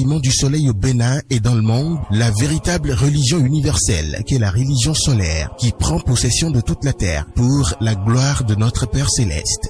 l'émerveillement du soleil au Bénin et dans le monde, la véritable religion universelle qu'est la religion solaire qui prend possession de toute la terre pour la gloire de notre Père Céleste.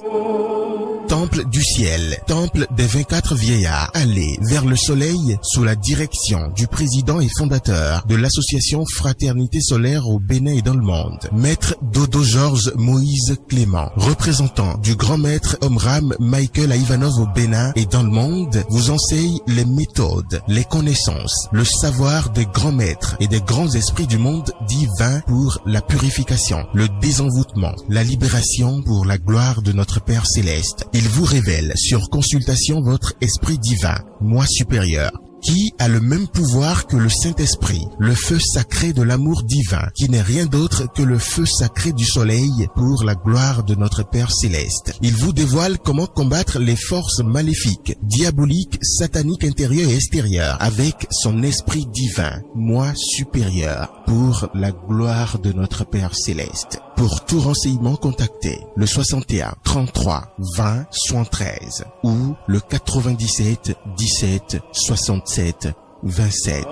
Temple du ciel, temple des 24 vieillards, allez vers le soleil sous la direction du président et fondateur de l'association Fraternité solaire au Bénin et dans le monde, Maître Dodo Georges Moïse Clément, représentant du grand maître Omram Michael Ivanov au Bénin et dans le monde, vous enseigne les méthodes, les connaissances, le savoir des grands maîtres et des grands esprits du monde divin pour la purification, le désenvoûtement, la libération pour la gloire de notre Père Céleste. Il vous révèle sur consultation votre esprit divin, moi supérieur, qui a le même pouvoir que le Saint-Esprit, le feu sacré de l'amour divin, qui n'est rien d'autre que le feu sacré du soleil pour la gloire de notre Père Céleste. Il vous dévoile comment combattre les forces maléfiques, diaboliques, sataniques intérieures et extérieures avec son esprit divin, moi supérieur, pour la gloire de notre Père Céleste. Pour tout renseignement, contactez le 61 33 20 73 ou le 97 17 67 27.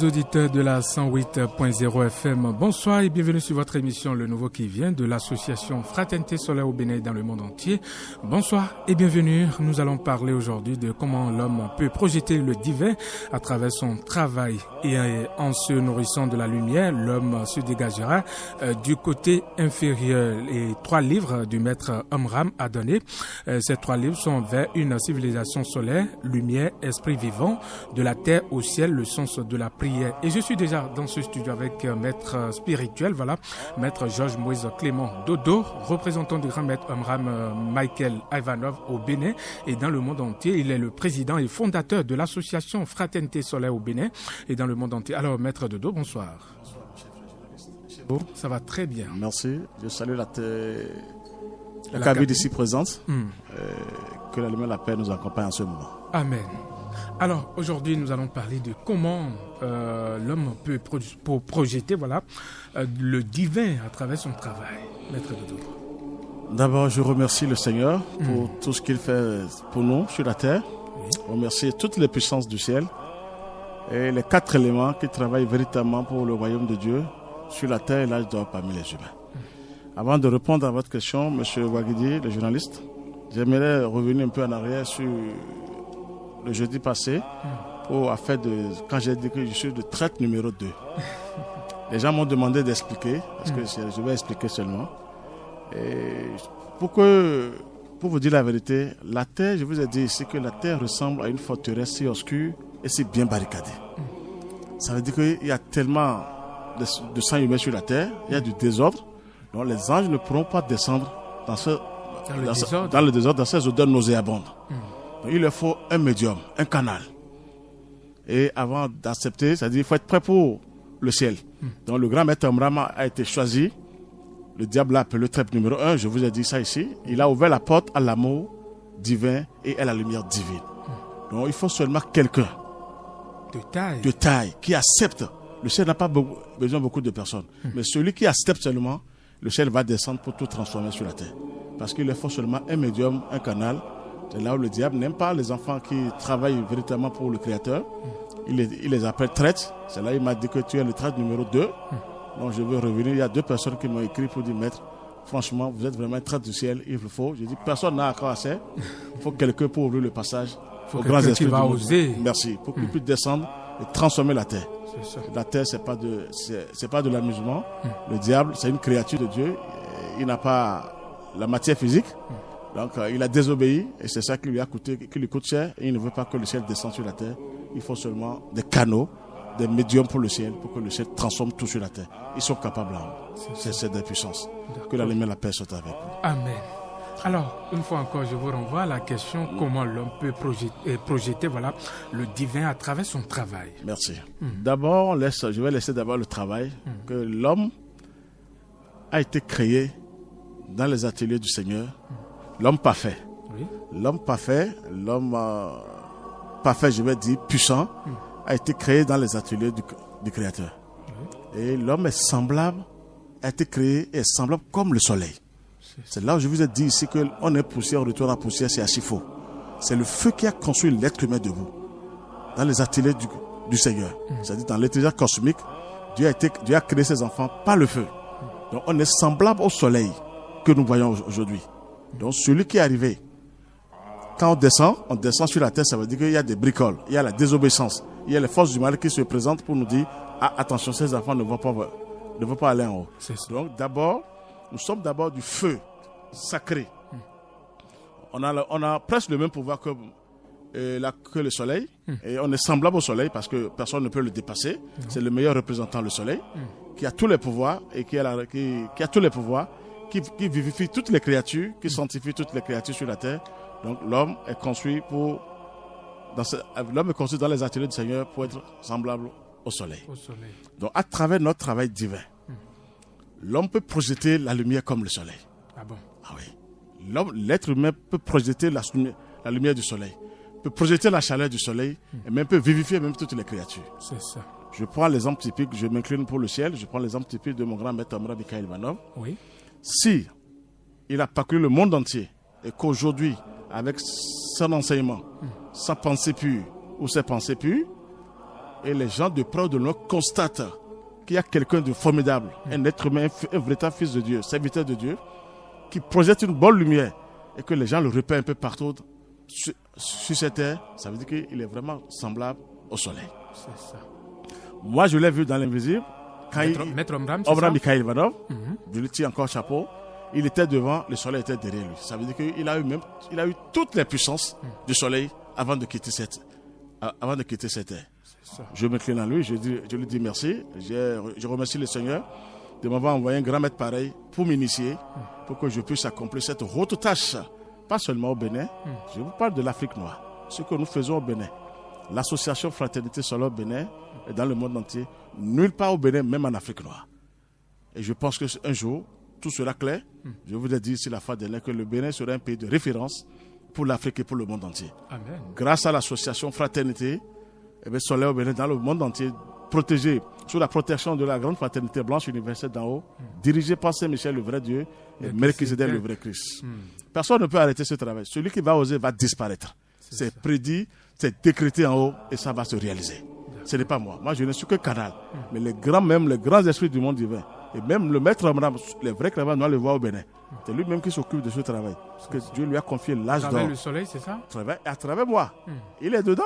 Auditeurs de la 108.0 FM, bonsoir et bienvenue sur votre émission Le Nouveau qui vient de l'association Fraternité solaire au Bénin et dans le monde entier. Bonsoir et bienvenue. Nous allons parler aujourd'hui de comment l'homme peut projeter le divin à travers son travail et en se nourrissant de la lumière, l'homme se dégagera du côté inférieur. Les 3 livres du maître Omram a donné. Ces 3 livres sont vers une civilisation solaire, lumière, esprit vivant, de la terre au ciel, le sens de la prière. Et je suis déjà dans ce studio avec maître spirituel, maître Georges Moïse Clément Dodo, représentant du grand maître Omram Michael Ivanov au Bénin et dans le monde entier. Il est le président et fondateur de l'association Fraternité solaire au Bénin et dans le monde entier. Alors maître Dodo, bonsoir. Bonsoir, mon cher frère journaliste. Ça va très bien. Merci. Je salue la cabine ici présente. Que la lumière et la paix nous accompagnent en ce moment. Amen. Alors, aujourd'hui, nous allons parler de comment l'homme peut projeter le divin à travers son travail. Maître Dodo. D'abord, je remercie le Seigneur pour tout ce qu'il fait pour nous sur la terre. Oui. Je remercie toutes les puissances du ciel et les 4 éléments qui travaillent véritablement pour le royaume de Dieu sur la terre et l'âge d'or parmi les humains. Avant de répondre à votre question, M. Ouaguidi, le journaliste, j'aimerais revenir un peu en arrière sur le jeudi passé, quand j'ai dit que je suis de traite numéro 2. Les gens m'ont demandé d'expliquer, parce que je vais expliquer seulement. Et pour vous dire la vérité, la terre, je vous ai dit ici que la terre ressemble à une forteresse si obscure et si bien barricadée. Ça veut dire qu'il y a tellement de sang humain sur la terre, il y a du désordre, donc les anges ne pourront pas descendre dans le désordre, dans ces odeurs nauséabondes. Donc, il leur faut un médium, un canal. Et avant d'accepter, c'est-à-dire qu'il faut être prêt pour le ciel. Donc le grand maître Omram a été choisi. Le diable l'a appelé le traître numéro 1, je vous ai dit ça ici. Il a ouvert la porte à l'amour divin et à la lumière divine. Donc il faut seulement quelqu'un de taille qui accepte. Le ciel n'a pas besoin beaucoup de personnes. Mais celui qui accepte seulement, le ciel va descendre pour tout transformer sur la terre. Parce qu'il leur faut seulement un médium, un canal. C'est là où le diable n'aime pas les enfants qui travaillent véritablement pour le Créateur. Il les appelle traîtres. C'est là qu'il m'a dit que tu es le traître numéro 2. Donc je veux revenir. Il y a 2 personnes qui m'ont écrit pour dire, maître, franchement, vous êtes vraiment un traître du ciel. Il vous faut. Je dis, personne n'a encore assez. Il faut quelqu'un pour ouvrir le passage aux grands esprits du monde. Merci. Pour qu'il puisse descendre et transformer la terre. La terre, c'est pas de l'amusement. Le diable, c'est une créature de Dieu. Il n'a pas la matière physique. Donc il a désobéi et c'est ça qui lui coûte cher et il ne veut pas que le ciel descende sur la terre. Il faut seulement des canaux, des médiums pour le ciel, pour que le ciel transforme tout sur la terre. Ils sont capables, c'est des puissances. Que la lumière et la paix soient avec vous. Amen. Alors, une fois encore, je vous renvoie à la question comment l'homme peut projeter le divin à travers son travail. Merci. D'abord, je vais laisser d'abord le travail, que l'homme a été créé dans les ateliers du Seigneur l'homme parfait. Oui. L'homme parfait, parfait, je vais dire, puissant, a été créé dans les ateliers du Créateur. Et l'homme est semblable, a été créé et est semblable comme le soleil. C'est là où je vous ai dit ici qu'on est poussière, on retourne à poussière, c'est assez faux. C'est le feu qui a construit l'être humain debout. Dans les ateliers du Seigneur. C'est-à-dire dans l'intelligence cosmique, Dieu a créé ses enfants par le feu. Donc on est semblable au soleil que nous voyons aujourd'hui. Donc celui qui est arrivé, quand on descend sur la terre, ça veut dire qu'il y a des bricoles, il y a la désobéissance, il y a les forces du mal qui se présentent pour nous dire attention, ces enfants ne vont pas aller en haut. Donc d'abord, nous sommes d'abord du feu sacré. On a presque le même pouvoir que le soleil, et on est semblable au soleil parce que personne ne peut le dépasser. C'est le meilleur représentant, le soleil, qui a tous les pouvoirs et qui a tous les pouvoirs, qui vivifie toutes les créatures, qui sanctifie toutes les créatures sur la terre. Donc l'homme est construit dans les ateliers du Seigneur pour être semblable au soleil. Donc à travers notre travail divin, l'homme peut projeter la lumière comme le soleil. Ah bon? Ah oui. L'être humain peut projeter la lumière du soleil, peut projeter la chaleur du soleil, et même peut vivifier même toutes les créatures. C'est ça. Je prends l'exemple typique, je m'incline pour le ciel, je prends l'exemple typique de mon grand maître Amra Mikhail Ivanov. Oui. Si il a parcouru le monde entier et qu'aujourd'hui, avec son enseignement, sa pensée pure ou ses pensées pures, et les gens de près ou de loin constatent qu'il y a quelqu'un de formidable, un être humain, un véritable fils de Dieu, serviteur de Dieu, qui projette une bonne lumière et que les gens le repèrent un peu partout sur cette terre, ça veut dire qu'il est vraiment semblable au soleil. C'est ça. Moi, je l'ai vu dans l'invisible. Maître Omram, Omram Mikhail Ivanov, je lui tire encore chapeau. Il était devant, le soleil était derrière lui. Ça veut dire qu'il a eu toutes les puissances du soleil avant de quitter cette terre. Je m'incline à lui, je lui dis merci. Je remercie le Seigneur de m'avoir envoyé un grand maître pareil pour m'initier, pour que je puisse accomplir cette haute tâche, pas seulement au Bénin. Je vous parle de l'Afrique noire, ce que nous faisons au Bénin. L'association Fraternité Solaire au Bénin et dans le monde entier, nulle part au Bénin, même en Afrique noire. Et je pense qu'un jour, tout sera clair. Je vous ai dit ici la fois dernière que le Bénin sera un pays de référence pour l'Afrique et pour le monde entier. Amen. Grâce à l'association Fraternité Solaire au Bénin dans le monde entier, protégée sous la protection de la grande fraternité blanche universelle d'en haut, dirigée par Saint-Michel le vrai Dieu et Melchizedek le vrai Christ. Personne ne peut arrêter ce travail. Celui qui va oser va disparaître. C'est prédit, c'est décrété en haut et ça va se réaliser. Ce n'est pas moi. Moi, je ne suis que canal. Mais les grands esprits du monde divin, et même le maître Amram, les vrais créateurs, doivent le voir au Bénin. C'est lui-même qui s'occupe de ce travail. Parce que Dieu lui a confié l'âge d'or. À travers le soleil, c'est ça? À travers moi. Il est dedans.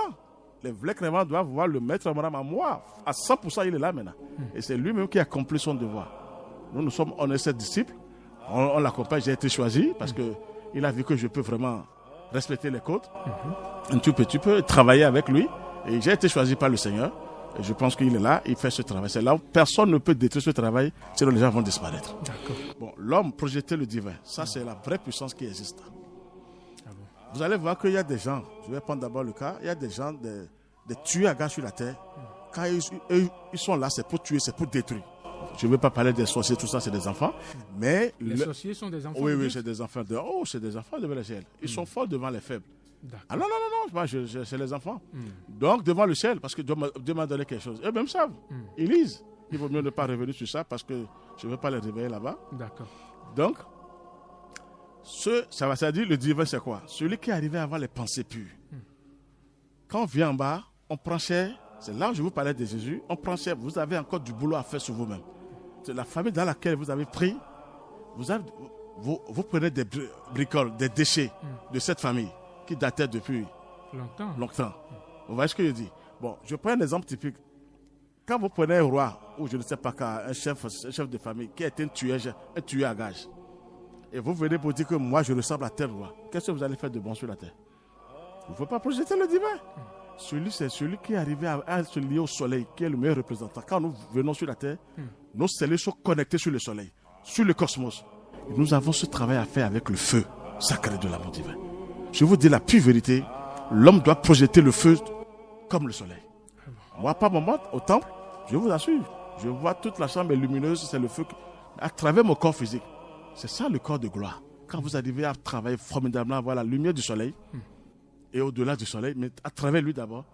Les vrais créateurs doivent voir le maître Amram à moi. À 100%, il est là maintenant. Et c'est lui-même qui a accompli son devoir. On est ses disciples. On l'accompagne. J'ai été choisi parce qu'il a vu que je peux vraiment respecter les codes. Tu peux travailler avec lui. Et j'ai été choisi par le Seigneur. Et je pense qu'il est là, il fait ce travail. C'est là où personne ne peut détruire ce travail, sinon les gens vont disparaître. D'accord. Bon, l'homme projeter le divin, ça c'est la vraie puissance qui existe. Vous allez voir qu'il y a des gens, je vais prendre d'abord le cas, il y a des gens, des tueurs à gages sur la terre. Quand ils sont là, c'est pour tuer, c'est pour détruire. Je ne veux pas parler des sorciers, tout ça, c'est des enfants. Mais les sorciers sont des enfants. Oui, c'est des enfants. C'est des enfants devant le ciel. Ils sont forts devant les faibles. Ah non, moi, c'est les enfants. Donc, devant le ciel, parce que Dieu m'a donné quelque chose. Eux-mêmes savent. Ils lisent. Il vaut mieux ne pas revenir sur ça parce que je ne veux pas les réveiller là-bas. D'accord. Donc, ça veut dire le divin, c'est quoi? Celui qui est arrivé à avoir les pensées pures. Quand on vient en bas, on prend cher. C'est là où je vous parlais de Jésus. On prend cher. Vous avez encore du boulot à faire sur vous-même. C'est la famille dans laquelle vous avez pris. Vous prenez des bricoles, des déchets de cette famille qui datait depuis longtemps. Vous voyez ce que je dis? Bon, je prends un exemple typique. Quand vous prenez un roi, ou je ne sais pas, un chef de famille qui est un tueur à gages, et vous venez pour dire que moi je ressemble à tel roi, qu'est-ce que vous allez faire de bon sur la terre? Il ne faut pas projeter le divin. C'est celui qui est arrivé à se lier au soleil, qui est le meilleur représentant. Quand nous venons sur la terre, nos cellules sont connectées sur le soleil, sur le cosmos. Et nous avons ce travail à faire avec le feu sacré de l'amour divin. Je vous dis la pure vérité, l'homme doit projeter le feu comme le soleil. Moi, par moment, au temple, je vous assure, je vois toute la chambre est lumineuse, c'est le feu à travers mon corps physique. C'est ça le corps de gloire. quand vous arrivez à travailler formidablement, à voir la lumière du soleil, et au-delà du soleil, mais à travers lui d'abord,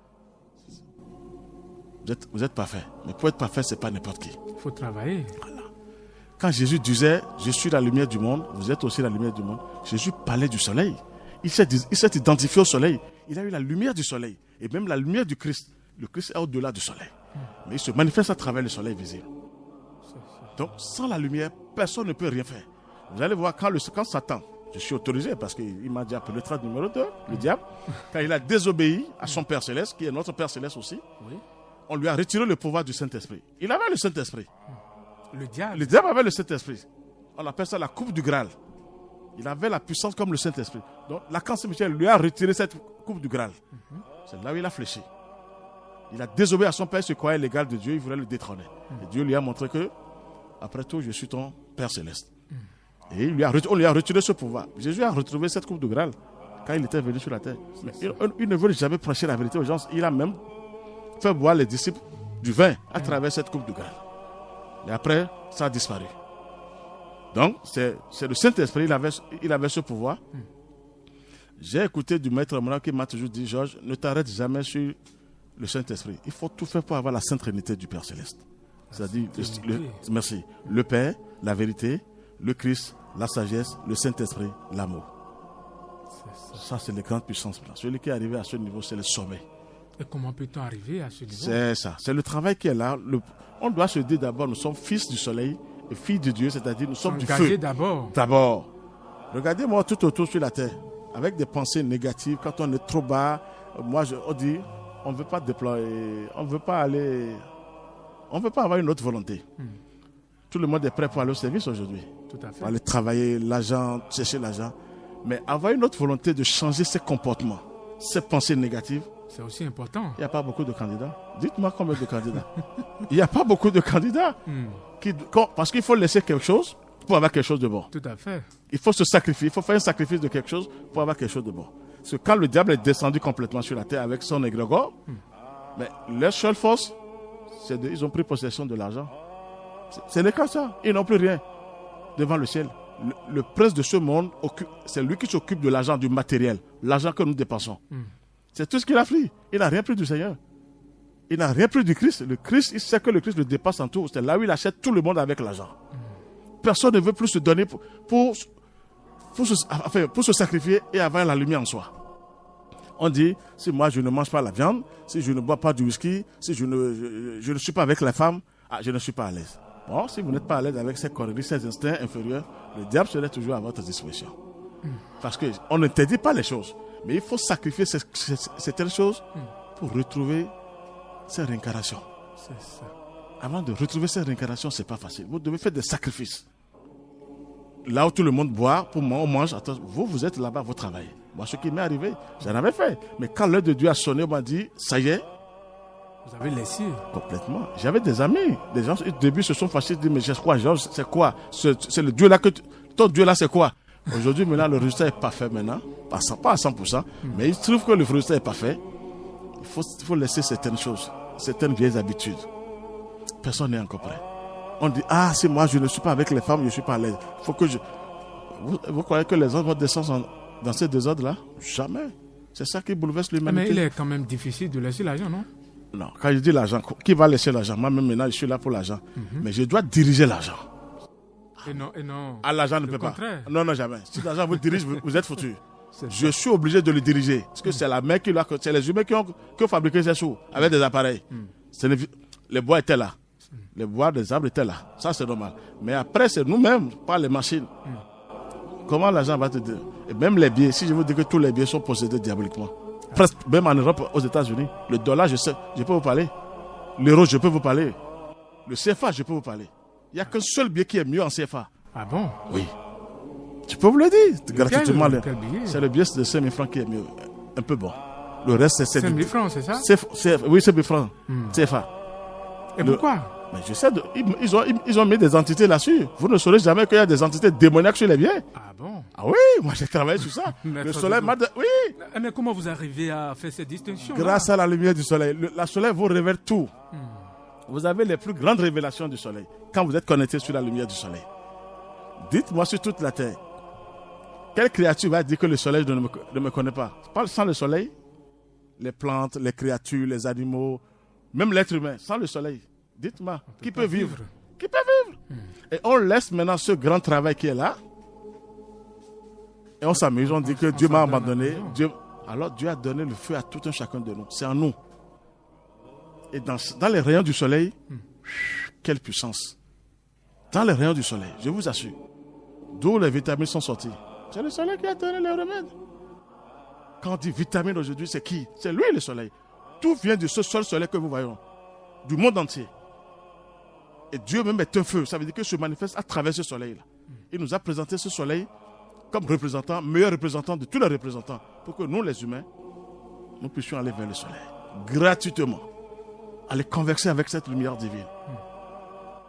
vous êtes parfait. Mais pour être parfait, ce n'est pas n'importe qui. Il faut travailler. Voilà. Quand Jésus disait, je suis la lumière du monde, vous êtes aussi la lumière du monde, Jésus parlait du soleil. Il s'est identifié au soleil. Il a eu la lumière du soleil. Et même la lumière du Christ. Le Christ est au-delà du soleil. Mais il se manifeste à travers le soleil visible. Donc, sans la lumière, personne ne peut rien faire. Vous allez voir, quand Satan, je suis autorisé parce qu'il m'a dit appelé le traître numéro 2, le diable, quand il a désobéi à son Père Céleste, qui est notre Père Céleste aussi, on lui a retiré le pouvoir du Saint-Esprit. Il avait le Saint-Esprit. Le diable avait le Saint-Esprit. On appelle ça la coupe du Graal. Il avait la puissance comme le Saint-Esprit. Donc, l'archange Michel lui a retiré cette coupe du Graal. C'est là où il a fléchi. Il a désobéi à son Père, se croyait l'égal de Dieu, il voulait le détrôner. Et Dieu lui a montré que, après tout, je suis ton Père Céleste. Et on lui a retiré ce pouvoir. Jésus a retrouvé cette coupe de Graal quand il était venu sur la terre. Mais il ne veut jamais prêcher la vérité aux gens. Il a même fait boire les disciples du vin à travers cette coupe de Graal. Et après, ça a disparu. Donc, c'est le Saint-Esprit, il avait ce pouvoir. J'ai écouté du maître Morin qui m'a toujours dit, Georges, ne t'arrête jamais sur le Saint-Esprit. Il faut tout faire pour avoir la sainte trinité du Père Céleste. C'est-à-dire, merci, le Père, la vérité, le Christ, la sagesse, le Saint-Esprit, l'amour. Ça, c'est les grandes puissances. Celui qui est arrivé à ce niveau, c'est le sommet. Et comment peut-on arriver à ce niveau? C'est ça. C'est le travail qui est là. On doit se dire d'abord, nous sommes fils du soleil et filles de Dieu, c'est-à-dire nous sommes du feu. D'abord. Regardez-moi tout autour sur la terre, avec des pensées négatives. Quand on est trop bas, on dit, on ne veut pas déployer, on ne veut pas avoir une autre volonté. Tout le monde est prêt pour aller au service aujourd'hui. Tout à fait. Pour aller travailler, l'argent, chercher l'argent. Mais avoir une autre volonté de changer ses comportements, ses pensées négatives, c'est aussi important. Il n'y a pas beaucoup de candidats. Dites-moi combien de candidats. Il n'y a pas beaucoup de candidats. Parce qu'il faut laisser quelque chose pour avoir quelque chose de bon. Tout à fait. Il faut se sacrifier. Il faut faire un sacrifice de quelque chose pour avoir quelque chose de bon. Parce que quand le diable est descendu complètement sur la terre avec son égrégore, mais leur seule force, ils ont pris possession de l'argent. Ce n'est qu'à ça. Ils n'ont plus rien devant le ciel. Le prince de ce monde, c'est lui qui s'occupe de l'argent, du matériel, l'argent que nous dépensons. C'est tout ce qu'il a pris. Il n'a rien pris du Seigneur. Il n'a rien pris du Christ. Le Christ, il sait que le Christ le dépasse en tout. C'est là où il achète tout le monde avec l'argent. Personne ne veut plus se donner pour se sacrifier et avoir la lumière en soi. On dit, si moi je ne mange pas la viande, si je ne bois pas du whisky, si je ne suis pas avec la femme, je ne suis pas à l'aise. Bon, si vous n'êtes pas à l'aise avec ces conneries, ces instincts inférieurs, le diable serait toujours à votre disposition. Parce qu'on n'interdit pas les choses. Mais il faut sacrifier certaines choses pour retrouver ces réincarnations. C'est ça. Avant de retrouver ces réincarnations, ce n'est pas facile. Vous devez faire des sacrifices. Là où tout le monde boit, pour moi, on mange. Attends, vous êtes là-bas, vous travaillez. Moi, ce qui m'est arrivé, j'en avais fait. Mais quand l'heure de Dieu a sonné, on m'a dit, ça y est. Vous avez laissé. Complètement. J'avais des amis. Des gens, au début, se sont fâchés. Ils disent, mais c'est quoi, Georges? C'est quoi? C'est le Dieu là que... Ton Dieu là, c'est quoi? Aujourd'hui, maintenant, le résultat est parfait maintenant. Pas à 100%. Mais il se trouve que le résultat est parfait. Il faut laisser certaines choses, certaines vieilles habitudes. Personne n'est encore prêt. On dit, si moi je ne suis pas avec les femmes, je ne suis pas à l'aise. Faut que vous croyez que les hommes vont descendre dans ces désordres-là? Jamais. C'est ça qui bouleverse l'humanité. Mais il est quand même difficile de laisser l'argent, non? Non, quand je dis l'argent, qui va laisser l'argent? Moi-même maintenant, je suis là pour l'argent. Mais je dois diriger l'argent. Et non. L'argent ne peut pas. Non, jamais. Si l'argent vous dirige, vous êtes foutu. Je ça. suis obligé de le diriger. Parce que c'est la main qui l'a. C'est les humains qui ont fabriqué ces sous avec des appareils. Les bois étaient là. Les bois des arbres étaient là. Ça, c'est normal. Mais après, c'est nous-mêmes, pas les machines. Comment l'argent va te dire? Et même les billets, si je vous dis que tous les billets sont possédés diaboliquement. Presque, même en Europe, aux États-Unis. Le dollar, je sais, je peux vous parler. L'euro, je peux vous parler. Le CFA, je peux vous parler. Il n'y a qu'un seul billet qui est mieux en CFA. Ah bon? Oui. Je peux vous le dire gratuitement. C'est le billet de 5 000 francs qui est mieux. Un peu bon. Le reste, c'est 5 000 francs, c'est ça? Oui, 5 000 francs. CFA. Et pourquoi? Mais je sais, ils ont mis des entités là-dessus. Vous ne saurez jamais qu'il y a des entités démoniaques sur les biens. Ah bon? Ah oui, moi j'ai travaillé sur ça. Le soleil m'a... Oui. Mais comment vous arrivez à faire cette distinction? Grâce à la lumière du soleil. Le soleil vous révèle tout. Vous avez les plus grandes révélations du soleil quand vous êtes connecté sur la lumière du soleil. Dites-moi sur toute la terre, Quelle créature va dire que le soleil ne me connaît pas? Sans le soleil, les plantes, les créatures, les animaux, même l'être humain, sans le soleil, dites-moi, qui peut vivre? Qui peut vivre? Et on laisse maintenant ce grand travail qui est là. Et on s'amuse, on dit que Dieu m'a abandonné. Alors Dieu a donné le feu à tout un chacun de nous. C'est en nous. Et dans les rayons du soleil, quelle puissance. Dans les rayons du soleil, je vous assure. D'où les vitamines sont sorties. C'est le soleil qui a donné les remèdes. Quand on dit vitamines aujourd'hui, c'est qui? C'est lui le soleil. Tout vient de ce seul soleil que vous voyez. Du monde entier. Et Dieu même est un feu. Ça veut dire qu'il se manifeste à travers ce soleil-là. Il nous a présenté ce soleil comme représentant, meilleur représentant de tous les représentants, pour que nous, les humains, nous puissions aller vers le soleil, gratuitement, aller converser avec cette lumière divine,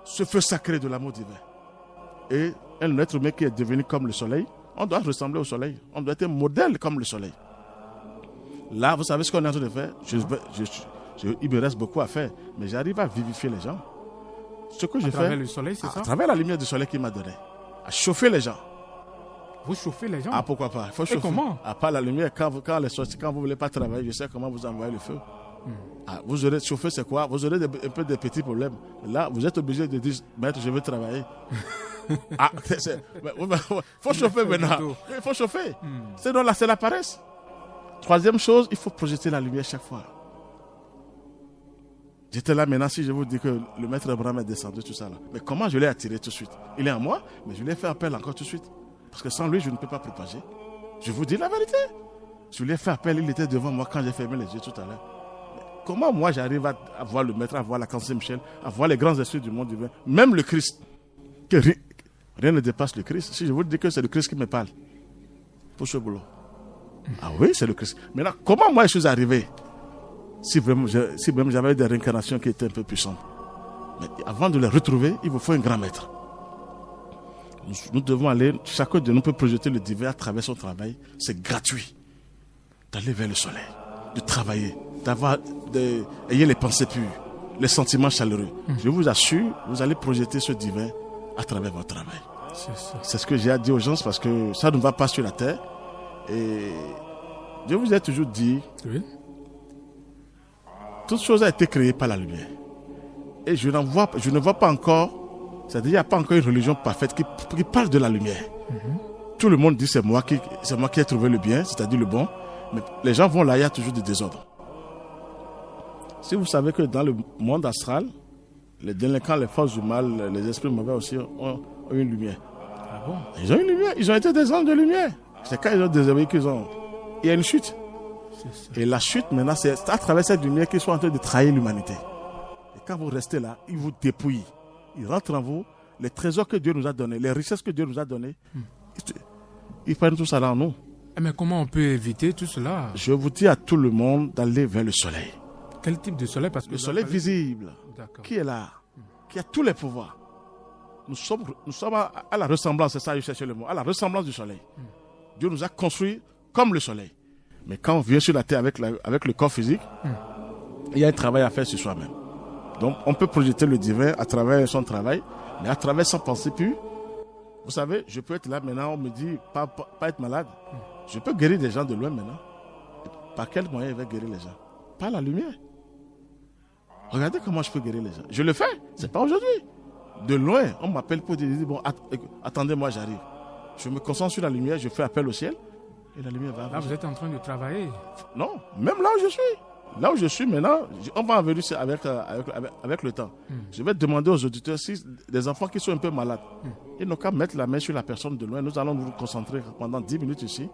ce feu sacré de l'amour divin. Et un être humain qui est devenu comme le soleil, on doit ressembler au soleil, on doit être un modèle comme le soleil. Là, vous savez ce qu'on est en train de faire? Il me reste beaucoup à faire, mais j'arrive à vivifier les gens. Ce que je fais, à travers le soleil, c'est ça? À travers la lumière du soleil qu'il m'a donné, à chauffer les gens. Vous chauffez les gens? Ah, pourquoi pas? Il faut chauffer. Et comment? À part la lumière, quand vous ne voulez pas travailler, je sais comment vous envoyer le feu. Ah, vous aurez chauffer, c'est quoi? Vous aurez un peu de petits problèmes. Là, vous êtes obligé de dire, maître, je veux travailler. Ah, faut chauffer maintenant. Il faut chauffer. Sinon, là, c'est la paresse. Troisième chose, il faut projeter la lumière chaque fois. J'étais là maintenant, si je vous dis que le maître Abraham est descendu, tout ça là. Mais comment je l'ai attiré tout de suite? Il est en moi, mais je lui ai fait appel encore tout de suite. Parce que sans lui, je ne peux pas propager. Je vous dis la vérité. Je lui ai fait appel, il était devant moi quand j'ai fermé les yeux tout à l'heure. Comment moi j'arrive à voir le maître, à voir l'archange Saint-Michel, à voir les grands esprits du monde divin, même le Christ, que rien ne dépasse le Christ. Si je vous dis que c'est le Christ qui me parle, pour ce boulot. Ah oui, c'est le Christ. Maintenant, comment moi je suis arrivé? Si vraiment j'avais des réincarnations qui étaient un peu puissantes. Mais avant de les retrouver, il vous faut un grand maître. Nous devons aller, chacun de nous peut projeter le divin à travers son travail. C'est gratuit. D'aller vers le soleil, de travailler, ayez les pensées pures, les sentiments chaleureux. Je vous assure, vous allez projeter ce divin à travers votre travail. C'est ce que j'ai à dire aux gens parce que ça ne va pas sur la terre. Et je vous ai toujours dit, toute chose a été créée par la lumière. Et je ne vois pas encore. C'est-à-dire qu'il n'y a pas encore une religion parfaite qui parle de la lumière. Tout le monde dit c'est moi qui ai trouvé le bien, c'est-à-dire le bon. Mais les gens vont là, il y a toujours du désordre. Si vous savez que dans le monde astral, les délinquants, les forces du mal, les esprits mauvais aussi ont une lumière. Ah bon? Ils ont une lumière, ils ont été des anges de lumière. C'est quand ils ont désobéi qu'ils ont... Il y a une chute. Et la chute, maintenant, c'est à travers cette lumière qu'ils sont en train de trahir l'humanité. Et quand vous restez là, ils vous dépouillent. Ils rentrent en vous, les trésors que Dieu nous a donnés, les richesses que Dieu nous a données, ils prennent tout ça là en nous. Mais comment on peut éviter tout cela? Je vous dis à tout le monde d'aller vers le soleil. Quel type de soleil? Parce que le soleil visible, qui est là, qui a tous les pouvoirs. Nous sommes à la ressemblance, c'est ça, je cherche le mot, à la ressemblance du soleil. Dieu nous a construits comme le soleil. Mais quand on vient sur la terre avec le corps physique, il y a un travail à faire sur soi-même. Donc, on peut projeter le divin à travers son travail, mais à travers sa pensée pure. Vous savez, je peux être là maintenant, on me dit, pas être malade. Je peux guérir des gens de loin maintenant. Par quel moyen il va guérir les gens? Par la lumière. Regardez comment je peux guérir les gens. Je le fais, c'est pas aujourd'hui. De loin, on m'appelle pour dire, bon, attendez-moi, j'arrive. Je me concentre sur la lumière, je fais appel au ciel, et la lumière va arriver. Là, vous êtes en train de travailler? Non, même là où je suis. Là où je suis maintenant, on va en venir avec le temps. Je vais demander aux auditeurs si des enfants qui sont un peu malades, ils n'ont qu'à mettre la main sur la personne de loin. Nous allons nous concentrer pendant 10 minutes ici.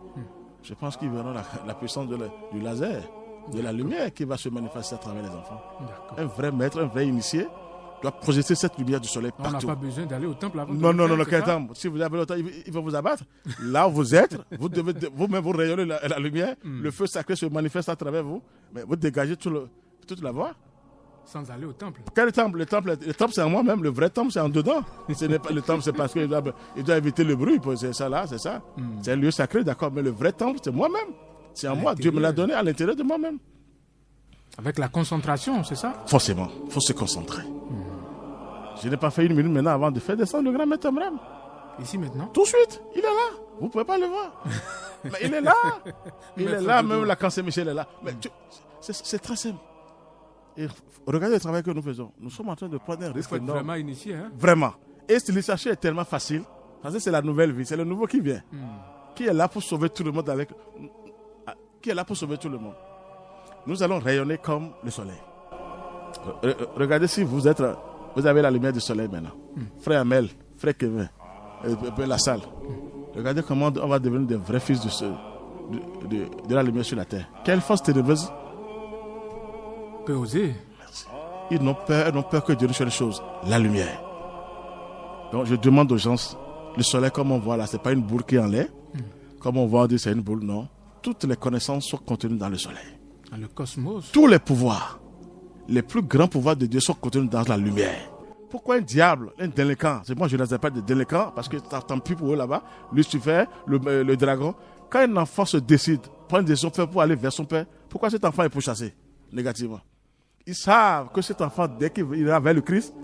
Je pense qu'ils verront la puissance du laser, de la lumière qui va se manifester à travers les enfants. Un vrai maître, un vrai initié doit projeter cette lumière du soleil partout. On n'a pas besoin d'aller au temple avant. Non, quel temple? Si vous avez le temps, il va vous abattre. Là où vous êtes, vous devez vous-même vous rayonner la lumière. Le feu sacré se manifeste à travers vous. Mais vous dégagez toute la voie. Sans aller au temple. Quel temple? Le temple, c'est en moi-même. Le vrai temple, c'est en dedans. Ce n'est pas le temple, c'est parce qu'il doit éviter le bruit. C'est ça là, c'est ça. C'est un lieu sacré, d'accord. Mais le vrai temple, c'est moi-même. C'est en moi. Dieu me l'a donné à l'intérieur de moi-même. Avec la concentration, c'est ça? Forcément. Il faut se concentrer. Je n'ai pas fait une minute maintenant avant de faire descendre le grand maître Abraham. Ici maintenant? Tout de suite, il est là. Vous ne pouvez pas le voir. Mais il est là. Il est là, même la cancer Michel est là. Mais c'est très simple. Et regardez le travail que nous faisons. Nous sommes en train de prendre un risque énorme. Vraiment initié, hein? Vraiment. Et l'initiation est tellement facile. Parce que c'est la nouvelle vie. C'est le nouveau qui vient. Qui est là pour sauver tout le monde Qui est là pour sauver tout le monde. Nous allons rayonner comme le soleil. Regardez si vous avez la lumière du soleil maintenant. Frère Amel, frère Kevin, la salle. Regardez comment on va devenir des vrais fils de la lumière sur la terre. Quelle force ténébreuse peut oser. Merci. Ils n'ont peur que Dieu nous fasse les choses. La lumière. Donc je demande aux gens, le soleil comme on voit là, c'est pas une boule qui est en l'air. Comme on voit, on dit c'est une boule, non. Toutes les connaissances sont contenues dans le soleil. Dans le cosmos. Tous les pouvoirs, les plus grands pouvoirs de Dieu sont contenus dans la lumière. Pourquoi un diable, un délinquant, moi je ne les appelle des délinquants parce que tant pis pour eux là-bas, Lucifer, le dragon, quand un enfant se décide, prend une décision pour aller vers son père, pourquoi cet enfant est pourchassé négativement? Ils savent que cet enfant, dès qu'il ira vers le Christ,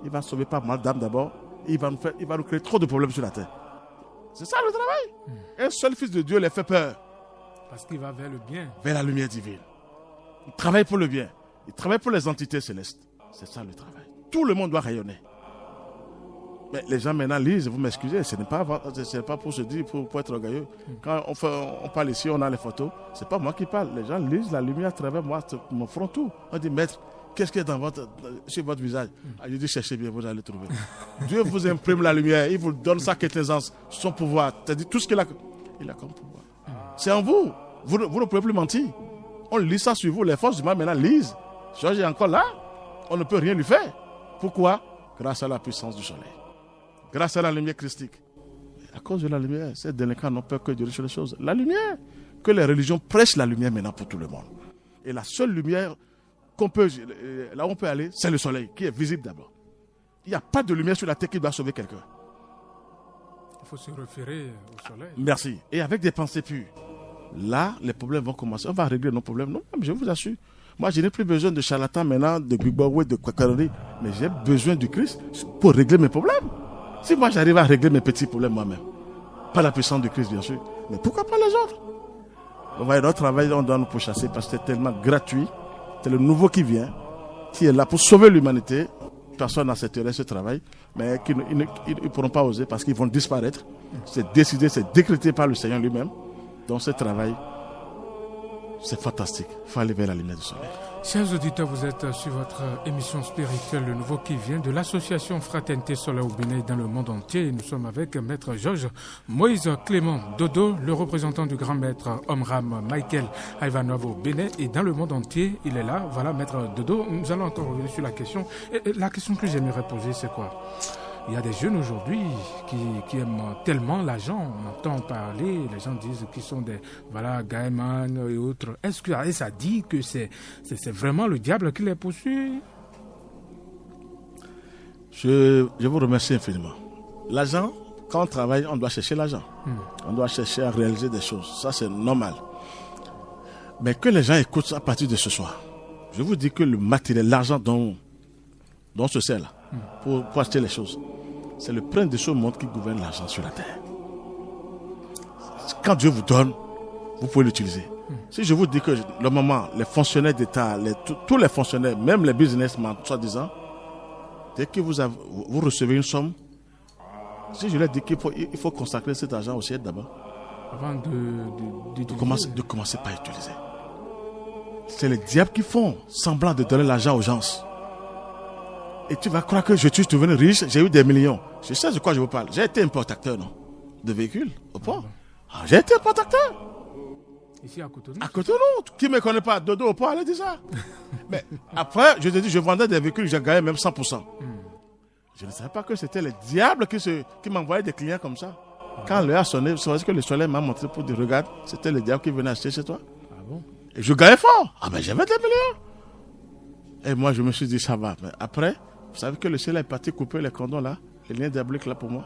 il va sauver pas mal d'âmes d'abord, il va nous créer trop de problèmes sur la terre. C'est ça le travail. Un seul fils de Dieu les fait peur. Parce qu'il va vers le bien. Vers la lumière divine. Il travaille pour le bien. Il travaille pour les entités célestes. C'est ça le travail. Tout le monde doit rayonner. Mais les gens maintenant lisent, vous m'excusez, ce n'est pas pour se dire, pour être orgueilleux. Quand on parle ici, on a les photos. Ce n'est pas moi qui parle. Les gens lisent la lumière à travers moi, mon front tout. On dit, maître, qu'est-ce qu'il y a sur votre visage? Je dis, cherchez bien, vous allez trouver. Dieu vous imprime la lumière, il vous donne sa quintessence, son pouvoir. C'est-à-dire tout ce qu'il a comme pouvoir. C'est en vous. Vous ne pouvez plus mentir. On lit ça sur vous. Les forces du mal maintenant lisent. Georges est encore là. On ne peut rien lui faire. Pourquoi? Grâce à la puissance du soleil. Grâce à la lumière christique. À cause de la lumière, ces délinquants n'ont peur que de les choses. La lumière. Que les religions prêchent la lumière maintenant pour tout le monde. Et la seule lumière là où on peut aller, c'est le soleil, qui est visible d'abord. Il n'y a pas de lumière sur la terre qui doit sauver quelqu'un. Il faut se référer au soleil. Merci. Et avec des pensées pures. Là, les problèmes vont commencer. On va régler nos problèmes. Non, je vous assure. Moi, je n'ai plus besoin de charlatans maintenant, de Gbigbaoué, de Kwakarerie. Mais j'ai besoin du Christ pour régler mes problèmes. Si moi, j'arrive à régler mes petits problèmes moi-même. Pas la puissance du Christ, bien sûr. Mais pourquoi pas les autres? On va notre travail, on doit nous pourchasser parce que c'est tellement gratuit. C'est le nouveau qui vient, qui est là pour sauver l'humanité. Personne n'accepterait ce travail, mais ils ne pourront pas oser parce qu'ils vont disparaître. C'est décidé, c'est décrété par le Seigneur lui-même. Donc ce travail, c'est fantastique. Il faut aller vers la lumière du soleil. Chers auditeurs, vous êtes sur votre émission spirituelle, le nouveau qui vient de l'association Fraternité Solaire au Bénin dans le monde entier. Nous sommes avec Maître Georges Moïse Clément Dodo, le représentant du grand maître Omram Michael Ivanov au Bénin et dans le monde entier. Il est là. Voilà, Maître Dodo. Nous allons encore revenir sur la question. Et la question que j'aimerais poser, c'est quoi? Il y a des jeunes aujourd'hui qui aiment tellement l'argent. On entend parler, les gens disent qu'ils sont des gaïmans et autres. Est-ce que ça dit que c'est vraiment le diable qui les poursuit? Je vous remercie infiniment. L'argent, quand on travaille, on doit chercher l'argent. On doit chercher à réaliser des choses. Ça, c'est normal. Mais que les gens écoutent à partir de ce soir. Je vous dis que le matériel, l'argent dont on se sert là, pour acheter les choses, c'est le prince de ce monde qui gouverne l'argent sur la terre. Quand Dieu vous donne, vous pouvez l'utiliser. Si je vous dis que normalement, les fonctionnaires d'État, tous les fonctionnaires, même les businessmen, soi-disant, dès que vous recevez une somme, si je leur dis qu'il faut consacrer cet argent au ciel d'abord, avant de commencer par utiliser. C'est les diables qui font semblant de donner l'argent aux gens. Et tu vas croire que je suis devenu riche, j'ai eu des millions. Je sais de quoi je vous parle. J'ai été importateur, non? De véhicules au port. J'ai été importateur. Ici à Cotonou. À Cotonou. Qui ne me connaît pas? Dodo au port, elle dit ça. Mais après, je te dis, je vendais des véhicules, j'ai gagné même 100%. Je ne savais pas que c'était les diables qui m'envoyaient des clients comme ça. Quand l'heure a sonné, vous savez que le soleil m'a montré pour dire, regarde, c'était les diables qui venaient acheter chez toi. Ah bon? Et je gagnais fort. Ah ben j'avais des millions. Et moi, je me suis dit, ça va. Mais après, vous savez que le ciel est parti couper les cordons là, les liens diaboliques là pour moi.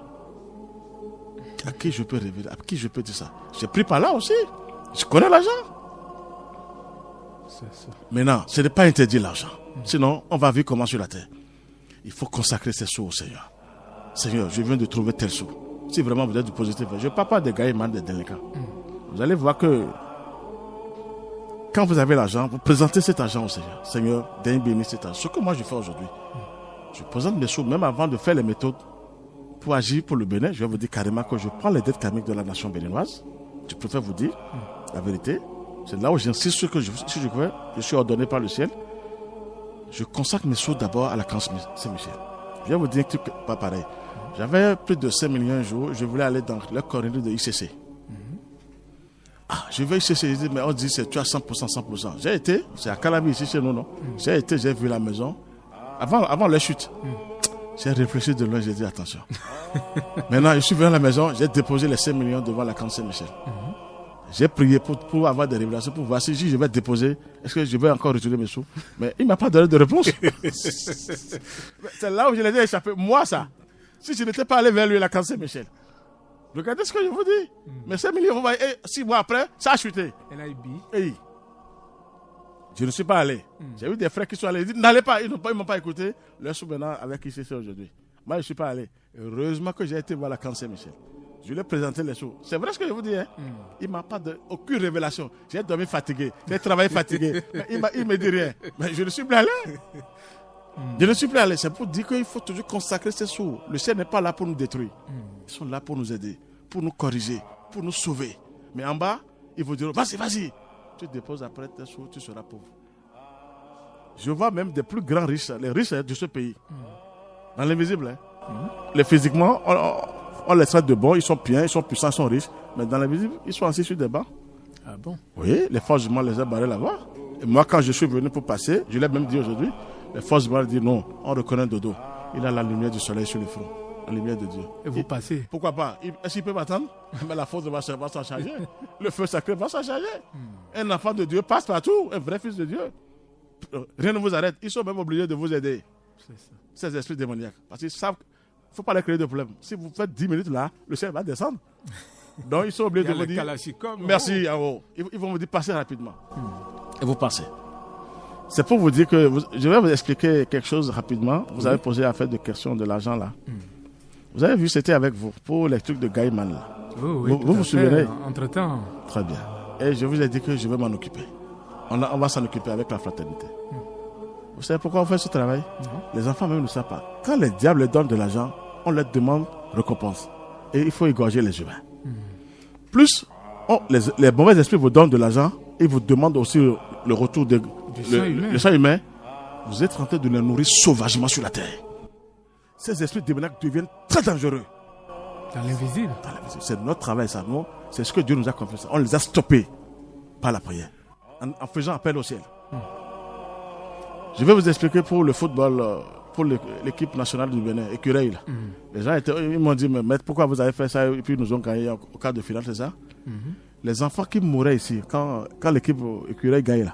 À qui je peux révéler? À qui je peux dire ça? J'ai pris par là aussi. Je connais l'argent. C'est ça. Maintenant, ce n'est pas interdit l'argent. Sinon, on va vivre comment sur la terre? Il faut consacrer ses sous au Seigneur. Seigneur, je viens de trouver tel sou. Si vraiment vous êtes du positif, je ne parle pas des gaïmans, des délinquants. Vous allez voir que quand vous avez l'argent, vous présentez cet argent au Seigneur. Seigneur, donne béni cet argent. Ce que moi je fais aujourd'hui, je présente mes sous, même avant de faire les méthodes pour agir pour le Bénin. Je vais vous dire carrément que je prends les dettes karmiques de la nation béninoise. Je préfère vous dire la vérité. C'est là où j'insiste sur que si je veux, je suis ordonné par le ciel. Je consacre mes sous d'abord à la Camp Saint-Michel. Je vais vous dire un truc pas pareil. J'avais plus de 5 millions un jour, je voulais aller dans le corridor de ICC. Je vais ICC, je dis, mais on dit c'est tu as 100%, 100%. J'ai été, c'est à Calabi ici chez nous, non? J'ai été, j'ai vu la maison. Avant la chute, j'ai réfléchi de loin, j'ai dit attention. Maintenant, je suis venu à la maison, j'ai déposé les 5 millions devant la Camp Saint-Michel. J'ai prié pour avoir des révélations, pour voir si je vais déposer, est-ce que je vais encore retourner mes sous? Mais il ne m'a pas donné de réponse. C'est là où je l'ai dit échappé. Moi, ça. Si je n'étais pas allé vers lui, la Camp Saint-Michel. Regardez ce que je vous dis. Mais 5 millions, vous voyez, 6 mois après, ça a chuté. Et je ne suis pas allé. J'ai eu des frères qui sont allés. Ils disent, n'allez pas. Ils ne m'ont pas écouté. Leur sous maintenant avec qui c'est aujourd'hui. Moi, je ne suis pas allé. Heureusement que j'ai été voir la Camp Saint-Michel. Je lui ai présenté les sous. C'est vrai ce que je vous dis. Hein? Il ne m'a pas donné aucune révélation. J'ai dormi fatigué. J'ai travaillé fatigué. Mais il ne me dit rien. Mais je ne suis plus allé. Je ne suis plus allé. C'est pour dire qu'il faut toujours consacrer ces sous. Le ciel n'est pas là pour nous détruire. Ils sont là pour nous aider, pour nous corriger, pour nous sauver. Mais en bas, ils vous diront, vas-y. Tu déposes après tes sous, tu seras pauvre. Je vois même des plus grands riches, les riches de ce pays. Dans l'invisible. Les physiquement, on les traite de bons, ils sont bien, ils sont puissants, ils sont riches. Mais dans l'invisible, ils sont assis sur des bancs. Ah bon? Oui, les forces du mal les ont barrés là-bas. Et moi, quand je suis venu pour passer, je l'ai même dit aujourd'hui, les forces du mal disent non, on reconnaît Dodo. Il a la lumière du soleil sur le front, la lumière de Dieu. Et vous passez? Pourquoi pas? Est-ce qu'il peut m'attendre? Mais la force va s'en charger. Le feu sacré va s'en charger. Un enfant de Dieu passe partout, un vrai fils de Dieu. Rien ne vous arrête. Ils sont même obligés de vous aider. Ces esprits démoniaques. Parce qu'ils savent qu'il ne faut pas les créer de problème. Si vous faites 10 minutes là, le ciel va descendre. Donc ils sont obligés de vous dire merci en haut. Ils vont vous dire passez rapidement. Et vous passez. C'est pour vous dire que je vais vous expliquer quelque chose rapidement. Vous avez posé l'affaire de question de l'argent là. Vous avez vu, c'était avec vous pour les trucs de Gaïman là. Oui, vous vous souvenez? Entre-temps. Très bien. Et je vous ai dit que je vais m'en occuper. On va s'en occuper avec la fraternité. Vous savez pourquoi on fait ce travail? Les enfants même ne savent pas. Quand les diables leur donnent de l'argent, on leur demande récompense. Et il faut égorger les humains. Plus les mauvais esprits vous donnent de l'argent, ils vous demandent aussi le retour du sang humain. Vous êtes en train de les nourrir sauvagement sur la terre. Ces esprits démoniaques deviennent très dangereux. Dans l'invisible. C'est notre travail, ça. Non, c'est ce que Dieu nous a confié. On les a stoppés par la prière, en faisant appel au ciel. Je vais vous expliquer pour le football, pour l'équipe nationale du Bénin, Écureuil. Les gens ils m'ont dit, mais maître, pourquoi vous avez fait ça et puis ils nous ont gagné au quart de finale, c'est ça? Les enfants qui mouraient ici, quand l'équipe Écureuil gagne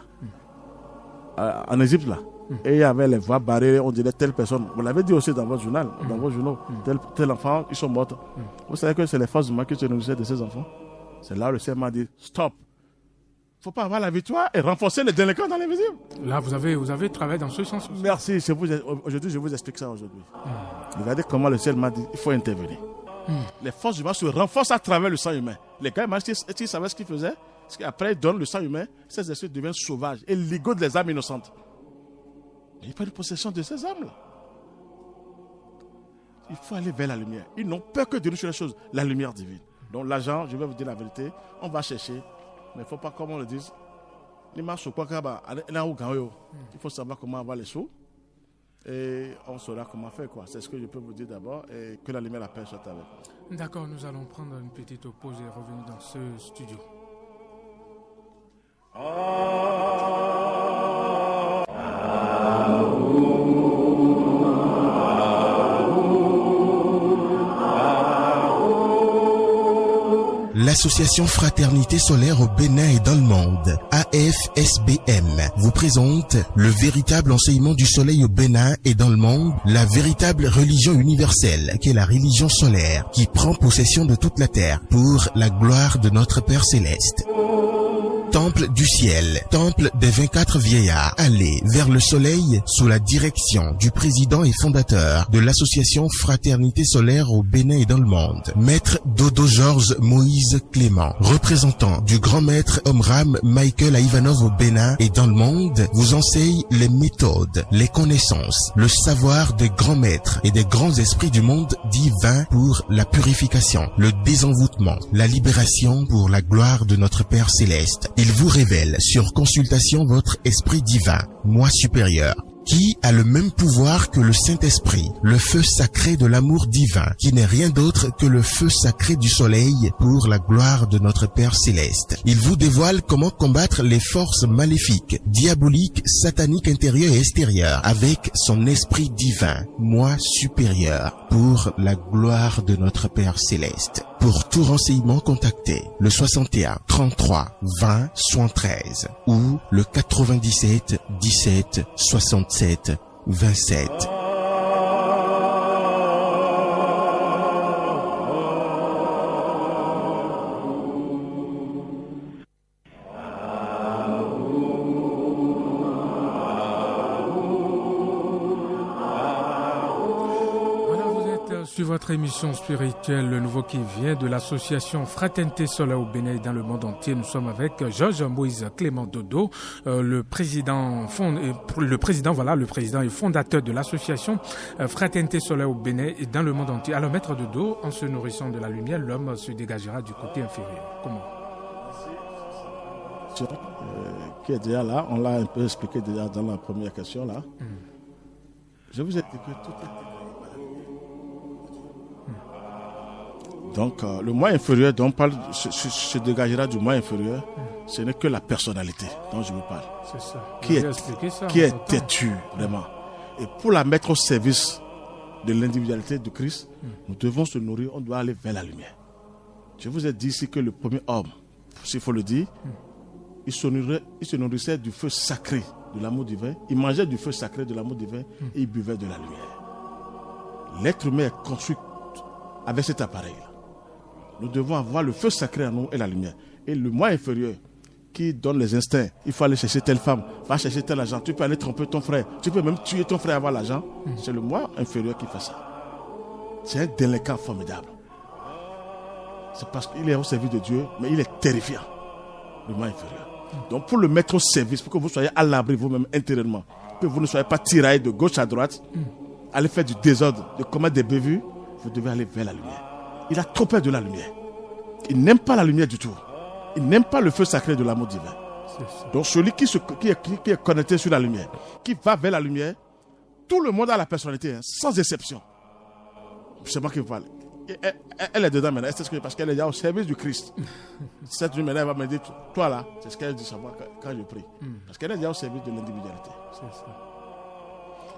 là, en Égypte là, et il y avait les voies barrées, on dirait telle personne. Vous l'avez dit aussi dans votre journal, dans vos journaux, tel enfant, ils sont morts. Vous savez que c'est les forces du mal qui se nourrissaient de ces enfants. C'est là où le ciel m'a dit, stop. Il ne faut pas avoir la victoire et renforcer les délinquants dans l'invisible. Là, vous avez travaillé dans ce sens. Merci. Aujourd'hui, je vous explique ça aujourd'hui. Regardez comment le ciel m'a dit, il faut intervenir. Les forces humaines se renforcent à travers le sang humain. Les gars, ils savaient ce qu'ils faisaient. Parce qu'après, ils donnent le sang humain, ces esprits deviennent sauvages et ligotent les âmes innocentes. Mais il n'y a pas de possession de ces âmes-là. Il faut aller vers la lumière. Ils n'ont peur que de nous sur les choses, la lumière divine. Donc l'argent, je vais vous dire la vérité, on va chercher. Mais il ne faut pas, comme on le dit, il faut savoir comment avoir les sous. Et on saura comment faire, quoi. C'est ce que je peux vous dire d'abord. Et que la lumière, la paix soit avec vous. D'accord, nous allons prendre une petite pause et revenir dans ce studio. L'Association Fraternité Solaire au Bénin et dans le monde, AFSBM, vous présente le véritable enseignement du soleil au Bénin et dans le monde, la véritable religion universelle qu'est la religion solaire qui prend possession de toute la terre pour la gloire de notre Père Céleste. temple du ciel, temple des 24 vieillards, allez vers le soleil sous la direction du président et fondateur de l'association Fraternité Solaire au Bénin et dans le monde, Maître Dodo Georges Moïse Clément, représentant du grand maître Omram Michael Ivanov au Bénin et dans le monde, vous enseigne les méthodes, les connaissances, le savoir des grands maîtres et des grands esprits du monde divin pour la purification, le désenvoûtement, la libération pour la gloire de notre Père Céleste. Il vous révèle sur consultation votre esprit divin, moi supérieur, qui a le même pouvoir que le Saint-Esprit, le feu sacré de l'amour divin, qui n'est rien d'autre que le feu sacré du soleil pour la gloire de notre Père Céleste. Il vous dévoile comment combattre les forces maléfiques, diaboliques, sataniques intérieures et extérieures avec son esprit divin, moi supérieur, pour la gloire de notre Père Céleste. Pour tout renseignement, contactez le 61 33 20 73 ou le 97 17 67 27. Sur votre émission spirituelle, le nouveau qui vient de l'association Fraternité Solaire au Bénin et dans le monde entier. Nous sommes avec Georges Moïse Clément Dodo, le président et fondateur de l'association Fraternité Solaire au Bénin et dans le monde entier. Alors, Maître Dodo, en se nourrissant de la lumière, l'homme se dégagera du côté inférieur. Comment? Qui est déjà là, on l'a un peu expliqué déjà dans la première question là. Je vous ai dit que tout est... Donc, le moi inférieur dont on parle se dégagera du moi inférieur. Ce n'est que la personnalité dont je vous parle. C'est ça. Qui est têtue, vraiment. Et pour la mettre au service de l'individualité de Christ, nous devons se nourrir, on doit aller vers la lumière. Je vous ai dit ici que le premier homme, s'il faut le dire, il se nourrissait du feu sacré de l'amour divin, il mangeait du feu sacré de l'amour divin et il buvait de la lumière. L'être humain est construit avec cet appareil-là. Nous devons avoir le feu sacré en nous et la lumière. Et le moi inférieur qui donne les instincts, il faut aller chercher telle femme, va chercher tel argent, tu peux aller tromper ton frère, tu peux même tuer ton frère et avoir l'argent. C'est le moi inférieur qui fait ça. C'est un délinquant formidable. C'est parce qu'il est au service de Dieu, mais il est terrifiant, le moi inférieur. Donc pour le mettre au service, pour que vous soyez à l'abri vous-même intérieurement, que vous ne soyez pas tiraillés de gauche à droite, aller faire du désordre, de commettre des bévues, vous devez aller vers la lumière. Il a trop peur de la lumière. Il n'aime pas la lumière du tout. Il n'aime pas le feu sacré de l'amour divin. Donc celui qui est connecté sur la lumière, qui va vers la lumière, tout le monde a la personnalité, sans exception. C'est moi qui vous parle. Elle est dedans maintenant, parce qu'elle est déjà au service du Christ. Cette lumière, elle va me dire, toi là, c'est ce qu'elle dit sur moi quand je prie. Parce qu'elle est déjà au service de l'individualité.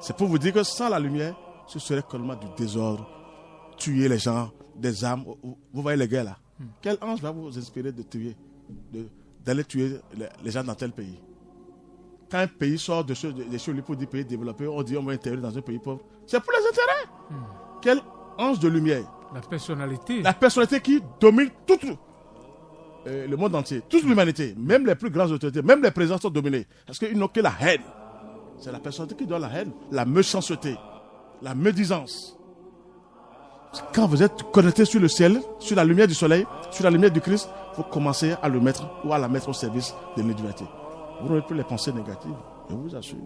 C'est pour vous dire que sans la lumière, ce serait complètement du désordre, tuer les gens, des âmes. Vous voyez les guerres là. Quel ange va vous inspirer de tuer, d'aller tuer les gens dans tel pays? Quand un pays sort des choses pour des pays développés, on dit on va intervenir dans un pays pauvre. C'est pour les intérêts. Quel ange de lumière? La personnalité. La personnalité qui domine tout le monde entier, toute l'humanité, même les plus grandes autorités, même les présidents sont dominés. Parce qu'ils n'ont que la haine. C'est la personnalité qui donne la haine, la méchanceté, la médisance. Quand vous êtes connecté sur le ciel, sur la lumière du soleil, sur la lumière du Christ, il faut commencer à le mettre ou à la mettre au service de l'individualité. Vous n'aurez plus les pensées négatives, je vous assure.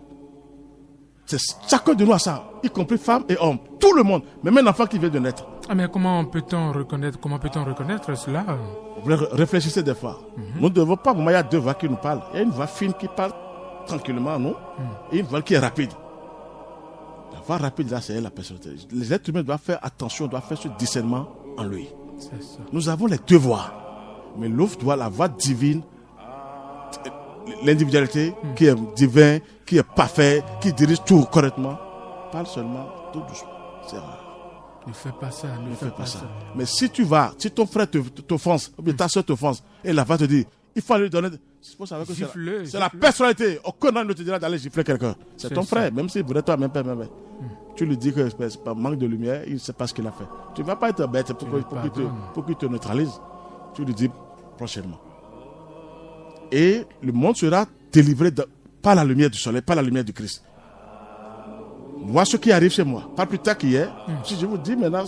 C'est chacun de nous a ça, y compris femmes et hommes, tout le monde, même un enfant qui vient de naître. Ah mais comment peut-on reconnaître cela? Vous réfléchissez des fois. Nous ne devons pas, il y a deux voix qui nous parlent. Il y a une voix fine qui parle tranquillement à nous et une voix qui est rapide. La voix rapide, là, c'est la personnalité. Les êtres humains doivent faire attention, doivent faire ce discernement en lui. C'est ça. Nous avons les deux voix. Mais l'autre doit la voix divine, l'individualité qui est divin, qui est parfait, qui dirige tout correctement. Parle seulement tout doucement. C'est rare. Ne fais pas ça, ne fais pas ça. Mais si ton frère t'offense, ou bien ta soeur t'offense, et la va te dire, il faut lui donner. Il faut savoir que c'est la personnalité. Aucun homme ne te dira d'aller gifler quelqu'un. C'est ton frère, même si vous êtes toi-même père, même. Tu lui dis que c'est pas manque de lumière, il ne sait pas ce qu'il a fait. Tu ne vas pas être bête pour qu'il te neutralise. Tu lui dis prochainement. Et le monde sera délivré par la lumière du soleil, par la lumière du Christ. Moi, ce qui arrive chez moi, pas plus tard qu'hier, si je vous dis maintenant,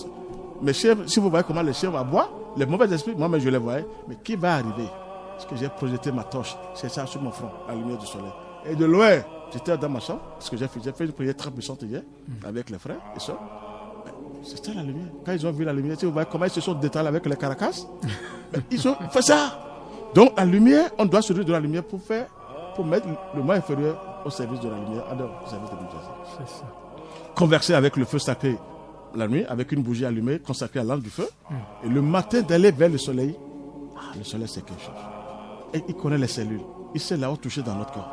mes chèvres, si vous voyez comment les chèvres aboient, les mauvais esprits, moi, je les voyais. Mais qui va arriver? Parce que j'ai projeté ma torche, c'est ça sur mon front, la lumière du soleil. Et de loin, j'étais dans ma chambre, parce que j'ai fait une prière très puissante hier, avec les frères et soeurs. C'était la lumière. Quand ils ont vu la lumière, vous voyez comment ils se sont détalés avec les caracas. Ils ont fait ça. Donc la lumière, on doit se donner de la lumière pour mettre le moins inférieur au service de la lumière, au service de l'Église. C'est ça. Converser avec le feu sacré la nuit, avec une bougie allumée, consacrée à l'âme du feu. Et le matin, d'aller vers le soleil. Le soleil, c'est quelque chose. Et il connaît les cellules. Il sait là où toucher dans notre corps.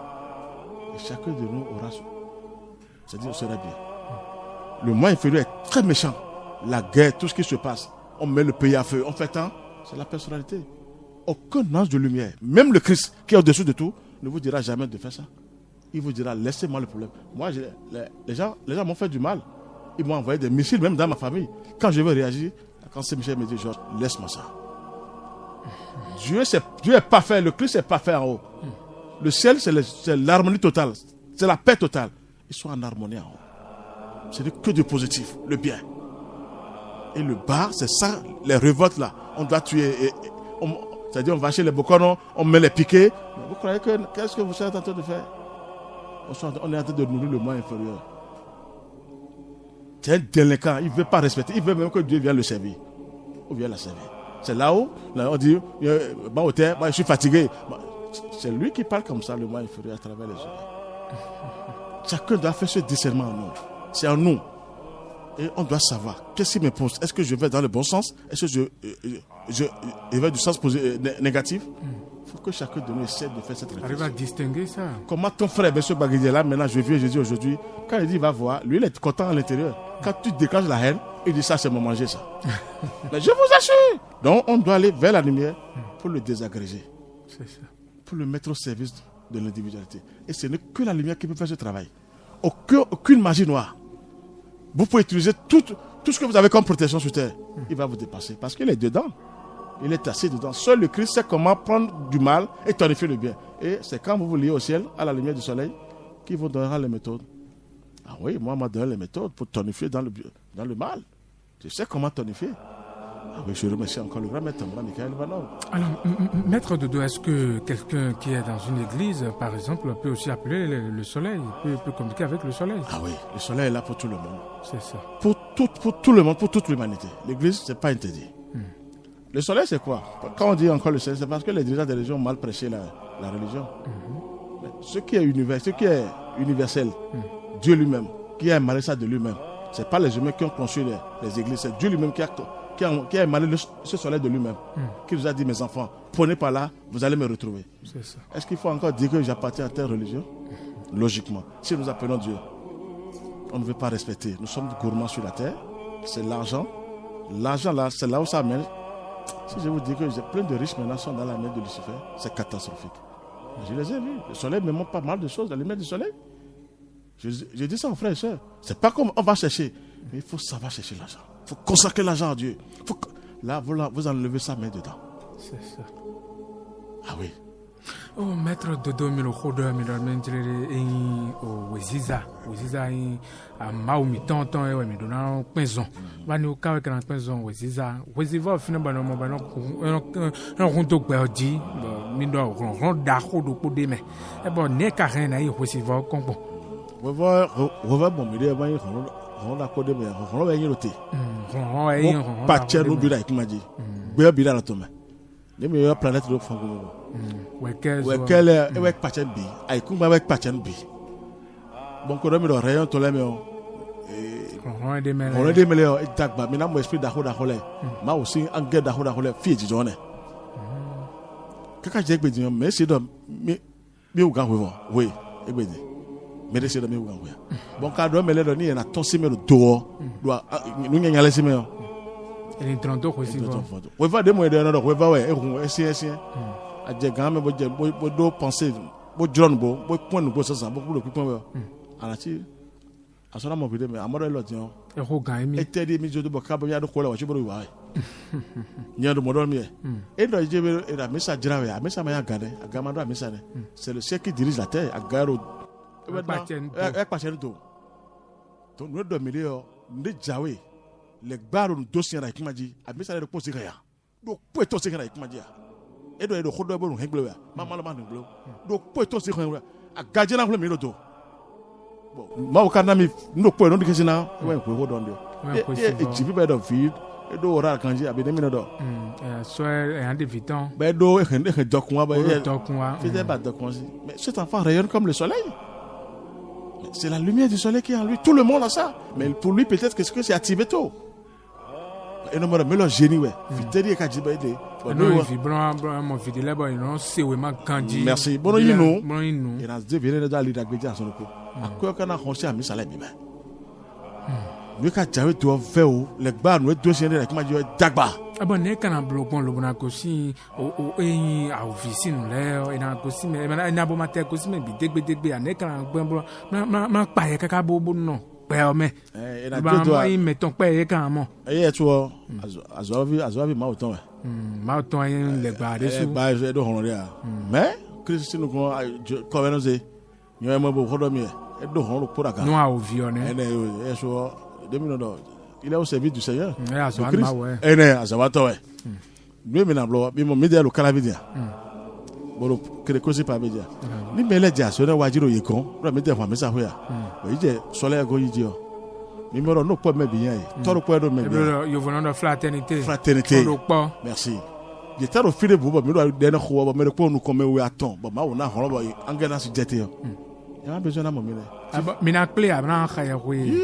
Et chacun de nous aura. C'est-à-dire, on sera bien. Le moins inférieur est très méchant. La guerre, tout ce qui se passe. On met le pays à feu. On fait tant. C'est la personnalité. Aucun ange de lumière, même le Christ qui est au-dessus de tout, ne vous dira jamais de faire ça. Il vous dira, laissez-moi le problème. Moi, les gens m'ont fait du mal. Ils m'ont envoyé des missiles, même dans ma famille. Quand je veux réagir, quand c'est Michel me dit, Georges, laisse-moi ça. Dieu est parfait, le Christ est parfait en haut. Le ciel, c'est l'harmonie totale. C'est la paix totale. Ils sont en harmonie en haut. C'est que du positif, le bien. Et le bas, c'est ça, les révoltes là. On doit tuer. C'est-à-dire, on va chez les Bokono, on met les piquets. Vous croyez que, qu'est-ce que vous êtes en train de faire? On est en train de nourrir le moins inférieur. C'est un délinquant, il ne veut pas respecter, il veut même que Dieu vienne le servir. Ou vienne la servir. C'est là où on dit, je suis fatigué. C'est lui qui parle comme ça, le moins inférieur, à travers les yeux. Chacun doit faire ce discernement en nous. C'est en nous. Et on doit savoir, qu'est-ce qui me pose? Est-ce que je vais dans le bon sens? Est-ce que je vais du sens négatif? Il faut que chacun de nous essaie de faire cette réflexion. Arrive à distinguer ça. Comment ton frère, M. Baguidier, là, maintenant, je dis aujourd'hui, quand il dit il va voir, lui, il est content à l'intérieur. Quand tu déclenches la haine, il dit ça, c'est mon manger, ça. Mais je vous assure. Donc, on doit aller vers la lumière pour le désagréger. C'est ça. Pour le mettre au service de l'individualité. Et ce n'est que la lumière qui peut faire ce travail. Aucune magie noire. Vous pouvez utiliser tout ce que vous avez comme protection sur terre. Il va vous dépasser parce qu'il est dedans. Il est assis dedans. Seul le Christ sait comment prendre du mal et tonifier le bien. Et c'est quand vous vous liez au ciel, à la lumière du soleil, qu'il vous donnera les méthodes. Ah oui, moi, on m'a donné les méthodes pour tonifier dans le mal. Je sais comment tonifier. Ah oui, je remercie encore le grand maître, Michael Vanov. Alors, maître Dodo, est-ce que quelqu'un qui est dans une église, par exemple, peut aussi appeler le soleil, peut communiquer avec le soleil? Ah oui, le soleil est là pour tout le monde. C'est ça. Pour tout le monde, pour toute l'humanité. L'église, ce n'est pas interdit. Le soleil, c'est quoi? Quand on dit encore le soleil, c'est parce que les dirigeants des religions ont mal prêché la religion. Mais ce qui est universel, Dieu lui-même, qui a émané ça de lui-même, ce n'est pas les humains qui ont construit les églises, c'est Dieu lui-même qui a émané ce soleil de lui-même, qui nous a dit, mes enfants, prenez par là, vous allez me retrouver. C'est ça. Est-ce qu'il faut encore dire que j'appartiens à telle religion? Logiquement. Si nous appelons Dieu, on ne veut pas respecter. Nous sommes gourmands sur la terre, c'est l'argent. L'argent là, c'est là où ça mène. Si je vous dis que j'ai plein de riches maintenant sont dans la main de Lucifer, c'est catastrophique. Je les ai vus. Le soleil me montre pas mal de choses, la lumière du soleil. Je dis ça aux frères et sœurs. C'est pas comme on va chercher, mais il faut savoir chercher l'argent. Il faut consacrer l'argent à Dieu. Là, vous enlevez sa main dedans. C'est ça. Ah oui. Oh, maître Dodo Milokodo Milormentrere o Weziza a Maumi tonton e mi dona penson bani o kawe kan penson Weziza fina bano mo bano ronto gbeodi mi do ron da khodo ko de me e bon ne ka ren na yi Weziva konpo Weva bon mi de ba yi ron da ko de me ron ba yi rote ron pa che no bi da ikimaji gbe bi da na to me ne me yo planète do fango wekele ewek pachen bi ay kuma wek pachen bi bon ko do mi do rayon to le me o on de mele o dagba mi na mo esprit da ho le ma o sin ange da ho le fi ji jone kaka je gbe di me se do mi o gan we egbe di me de se do mi o gan we bon ka do mele do ni na to si me do nu nyanyale si me o ele entrando ko si we va de mo de no do we va we ehun esien adje gan me bo do penser bo drone bo point no bo ça bo lo pipon we alati asona mo bi de me amoro lo ti on e ho gan mi e tedi mi jodo bo ka bo ya do ko le wa chi bo wi wa Nyando modol mi. Et dans Djebe et la messa Djirawe, a messa maya gade, a gamando a messa. C'est le ciel qui dirige la terre, a garo. Donc nous devons milieu de Djawe, les barres de dossier à Kimaji, a messa de poser rien. Donc pour être aussi à Kimaji. Et de Hodo bon Hengloa, Maman Manglo. Donc pour être aussi à Gadjana le Milodo. Maukanami, no point, non de Kizina, when we hold on there. Et tu peux être vide. Et do ora kanji abede mi do soit un débutant ben do e dokwa ba fait pas dokwa mais cet enfant rayonne comme le soleil. C'est la lumière du soleil qui est en lui, tout le monde a ça, mais pour lui peut-être que c'est activé tôt. Et non mais le génie ouais viteri ka jiba ide non vibrant mon vidéo là ba non c'est vraiment kanji merci bon yinu et dans deux venez dans l'ida gbeja son ko akwa kana khonsi ami sala mi ba nous quand tu dois faire les barres nous dossiers là comment dire dagba bon ne kana bloquons le bona kosi o eyin a office nous là et na kosi mais na bo mater kosi mais bi degbe ne kana gbon ma pa ye kaka bobo no pe o me et na deux doigts mettons pe ye kan mo et tu azovi ma autant ma autant les barres dessus ba je do hono dia mais Christine ko covenance nyo mo bo hodo mi e do hono pour aka no a ovionne et so 2 minutes il est au service du Seigneur. Et né azawato ouais. Lui me nablo mi mo media lo kala vidia. Boro kere kosi pa media. Ni mele dia so na wajiro yekon, bro media fa mesa ho ya. Bo ije sole go yiji o. Mi mo no po me biyan e. Toro po do me biyan. Yo venons de fraternité. Merci. Je t'ai refilé bobo mi do de na ho bo me ko nu ko me we aton. Bo ma wo na ho bo angela su jete yo. Il y a besoin d'un moment. Mina clé à blanc à oui.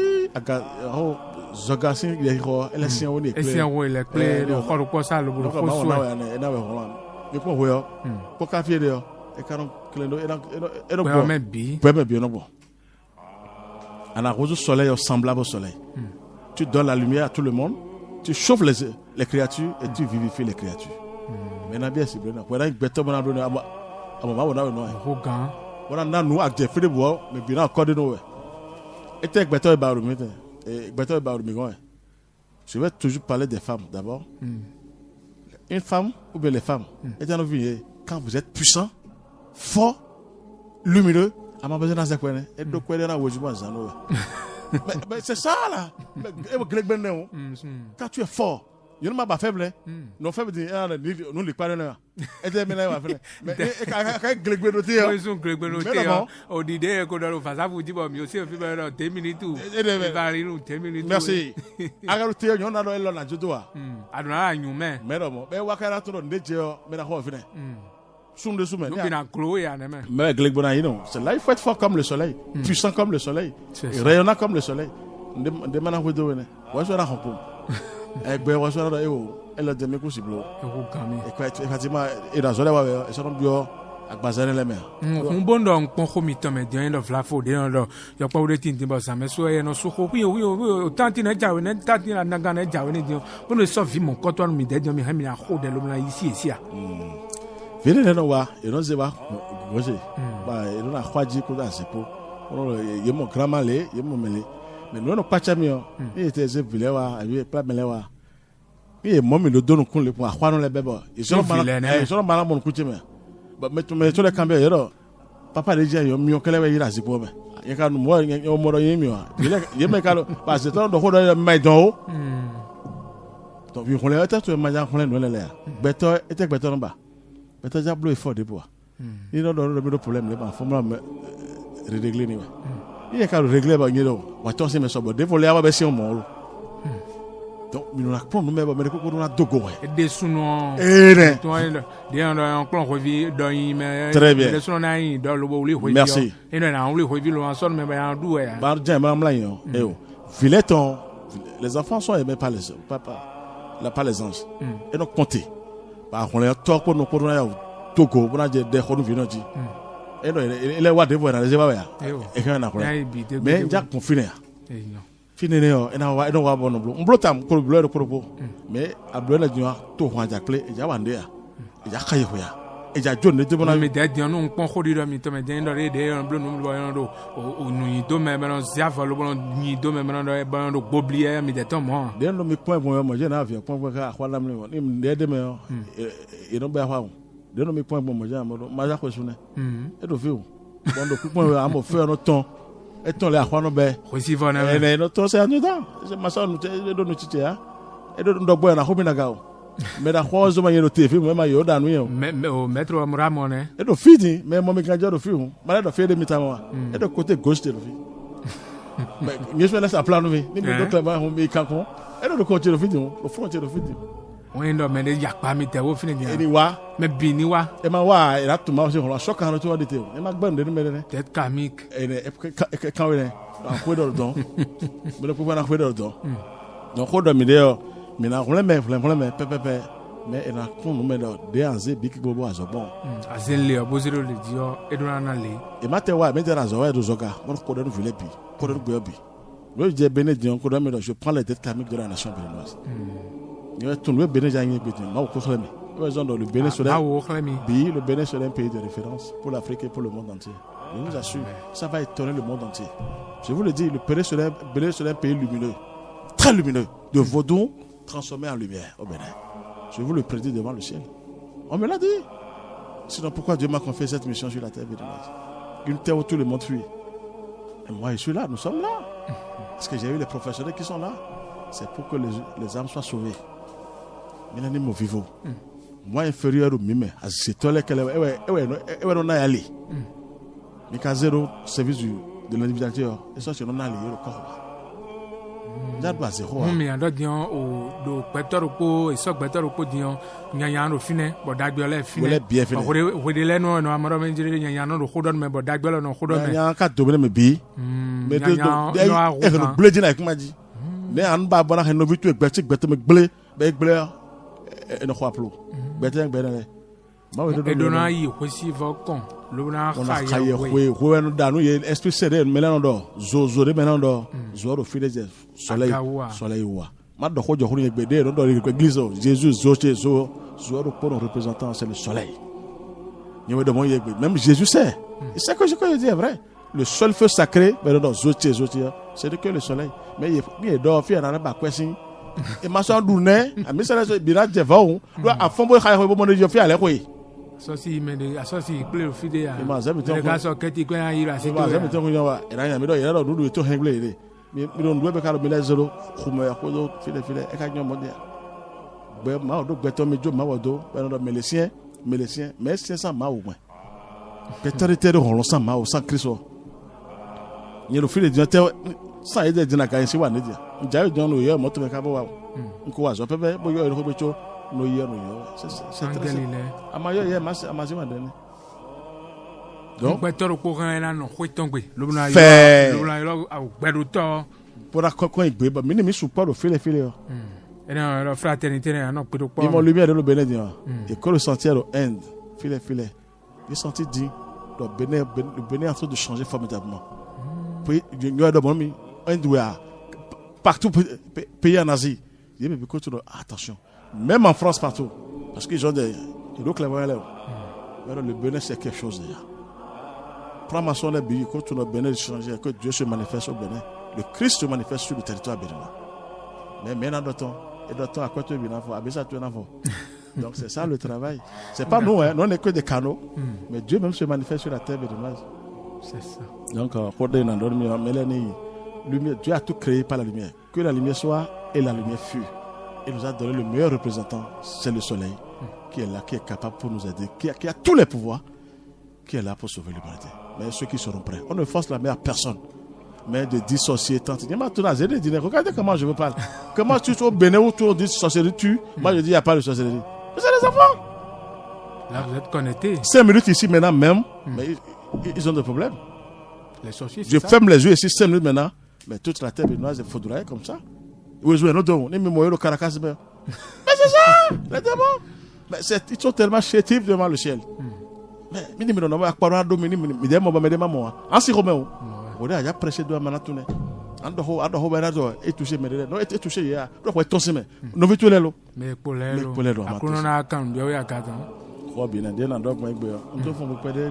Zogasi les rois et les siens on est clé. Et siens oui les clés le corps quoi ça le boulot quoi soit. Et na we Holland. Et pour voyo. Pour café de et caron clé et bon même bi. Même bien non bon. On a rose soleil semblable au soleil. Tu donnes la lumière à tout le monde, tu chauffes les créatures et tu vivifies les créatures. Maintenant bien c'est bien. Voilà que beto bona donner à moi on a non. Arrogant. Voilà, nous avons fait des bois, mais bien encore de nous. Et tu es beto et barumi. Et beto et barumi. Je vais toujours parler des femmes d'abord. Une femme ou bien les femmes. Et quand vous êtes puissant, fort, lumineux, à ma besoin dans ce coin. Et donc, quoi, mais c'est ça là. Quand tu es fort. Je ne m'en pas faible. Non faible nous les parents. Et des ménages mais quand Greg Benoté au d'idée qu'on a fait ça vous dit bon mieux aussi 2 minutes tout. 10 minutes. Merci. Alors tu on a le la jodoa. Adona nyume. Mais non mais wakara to ndeje mais na ho fine. Soum de soumen. Nous bien clos ya na mais Greg Bonayi non, c'est là il faut être fort comme le soleil, puissant comme le soleil, rayonnant comme le soleil. De mana ho do ne. Wa so ra hopum. Egbe wa so ra ewo ele de me ko siblo e kwa effectivement et dans zola wa e so bio agbazane le me on bondo on ko mi to me de no flafo de no yo pa ure tin ba sa me so e no so ko wi tanti na jawe na tanti na naga na jawe ni dio bono so vi mon ko to mi de mi ha mi na ho de lo na ici ici a vile no wa e no ze ba goje ba e no na kwaji ko da sepo ono ye mo grama le ye mo mele mais nous on pas chamio il était ze vile wa avi pas mele wa il mo mi lo donu kun le pour akwa no le bebo ils sont mal mon ku cheme mais to le camber yero papa de je yo mi o kele we yira sipo be ye ka no mo do yemi wa ye me ka lo parce que to do ho do mai don o to vi ko le ta to ma ja ko le no le le beto ete beto no ba beto ja blow effort de bois il no do problème le ba formula régler ni wa il est qu'à régler ba ngelo wa to se me so bo dévoler aba be si on mo donc nous na prendre mais mais ko na dogo et des suno et toi de on clon revi do mais des suno na yin do lo bo li revi merci et na on li revi lo son mais ba dou ya ba djem am la yon et fileton les enfants sont aimés par les papa la pas les anges et donc compter ba on les to ko no ko na ya dogo bo na je de ko no vi no ji et non il est wa de voir na je ba ya et quand na ko mais jak pour finir finir et na wa bon no blo tam ko blo ko mais a blo na jwa to ho jak ple ja wande ya ja kay ho ya eja jo ne de bona mi de di onu npon khodi do mi to me de ndo re de blo nu lo yon do o nu do me me no zia volo blo ni do me me no do e ba do gboblie mi de to mo de no mi point bon mo je na avion point ka kwa lam ni mi de me e no ba kwa de no mi point bon mo je ma ja ko sune e do fi o bon do point a mo fe no ton e ton le akwa no be ko si vona e no ton se anu da ma so no te do no tite ya e do ndo boy na ho mi na ga o me da ho zo ma yero te fi mo ma yo da nu ye o me o metro amramo ne e do fidi me mo mi kan jo do fi o ma do fi de mi ta mo e do côté gauche de do fi mais je vais laisser plan mi ni mi do clairement ho mi kan ko e do côté do fidi o frontière do fidi wọ́n ndo me de yakpa mi te wo fini ni e ni wa me bi ni wa e ma wa e la to ma se ho so kan to wa de te o e ma gba nde me de tête comique e ne e kan we ne a ko do don me le ko na ko do don donc ko do mi de o mi na problème pepe mais e na kon me do de anze bi ki gbogbo azo bon azenle obozero le dio edona na le e ma te wa me de azo wa do zoga mo ko do vile bi ko do gbe bi le je benedion ko do me do je prends les dettes karmiques de la nation béninoise tout le Bénin j'ai gagné le Bénin serait le Bénin serait un pays de référence pour l'Afrique et pour le monde entier. Je vous assure, ça va étonner le monde entier. Je vous le dis, le Bénin serait un pays lumineux, très lumineux, de vaudou transformé en lumière au Bénin. Je vous le prédis devant le ciel. On me l'a dit. Sinon, pourquoi Dieu m'a confié cette mission sur la terre béninoise? Une terre où tout le monde fuit. Et moi, je suis là, nous sommes là. Parce que j'ai eu les professionnels qui sont là. C'est pour que les âmes soient sauvées. Mais nous vivons. Moi, inférieur au mime, c'est toi qui est non allé. Mais qu'à zéro service de l'individualité, et ça, c'est non allé le corps. J'adore zéro. Mais en diant au pétard au et ça pétard au diant, nyanya no fine, bodagbele fine. Bien fine. Wedele no amaro me dire nyanya no rodon me bodagbele no rodon me. Nyanya ka dominer me bi. Mais de blé dina comme dit. Mais an ba bona hen no vitu egbe me blé, be blé e no khwaplo. Bete ngbe ma we do dona yi kwesi vokon. Lo na khaye we no danu ye esprit sere melano do zo de melano do zo ro file soleil wa ma do ko jokhuru ngbe de do l'église Jésus zo ro pour nos représentants c'est le soleil. Ni we de mon yegbe même Jésus sait. Il sait que ce que je dis est vrai. Le seul feu sacré do c'est que le soleil. Mais il do fi na ba kwesi e ma so dune ami sele bi na jeva o do afombo khaye bo mo de fi ale ko yi. Sosi mende asosi play fide ya. Le gars so keti ko ya ira se to. Ma zemi tonko yawa era nya mi do yera do du to hengle ire. Mi do ndu be ka do mi le zero khumo ya ko do fide e ka nyomo dia. Be ma do gbeto mi jo ma wodo be no do melecien mais c'est ça ma o gwen. Petorité de ron sans ma o sans Christ. Ni lo fide dia te sa ide dina ka yin si wa ne dia. Nja yo don lo ye mo to be ka bo wa. Nko wa zo pepe bo yo ro be cho no year c'est très amayo ye amasi madene donc betoro ko kan na no khwetongwe lo na yo au gberuto pour akoko igbe ba mini mi support au file et non la fraternité na pedo po ils vont lumière de le Bénin et que le sentier au end file il senti dit le Bénin est en train de changer formidablement puis il y a de bon partout pays en Asie il me écoute attention. Même en France, partout. Parce qu'ils ont des clairvoyants là. Le Bénin, c'est quelque chose déjà. Prends ma son billet, quand le Bénin changer, que Dieu se manifeste au Bénin. Le Christ se manifeste sur le territoire béninois. Mais maintenant, d'autant à quoi tu es bien avant. Donc c'est ça le travail. C'est pas nous, nous on n'est que des canaux. Mais Dieu même se manifeste sur la terre béninoise. C'est ça. Donc, Dieu a tout créé par la lumière. Que la lumière soit et la lumière fut. Il nous a donné le meilleur représentant, c'est le soleil, qui est là, qui est capable pour nous aider, qui a tous les pouvoirs, qui est là pour sauver l'humanité. Mais ceux qui seront prêts, on ne force la meilleure personne, mais de dissocier tant. Regardez comment je vous parle. Comment tu es au Bénin où tu dis sorcellerie, moi je dis il n'y a pas de sorcellerie. Mais c'est les enfants. Là vous êtes connectés. 5 minutes ici maintenant même, mais ils ont des problèmes. Les sorciers, je ferme les yeux ici 5 minutes maintenant, mais toute la terre béninoise est foudroyée comme ça. Mais c'est ça, les démons. Mais ils sont tellement chétifs devant le ciel. Mais il y a prêché de Manatoune. Et touché, non, et touché, il y a Faut bien dire dans d'autres moyens. On te fait beaucoup de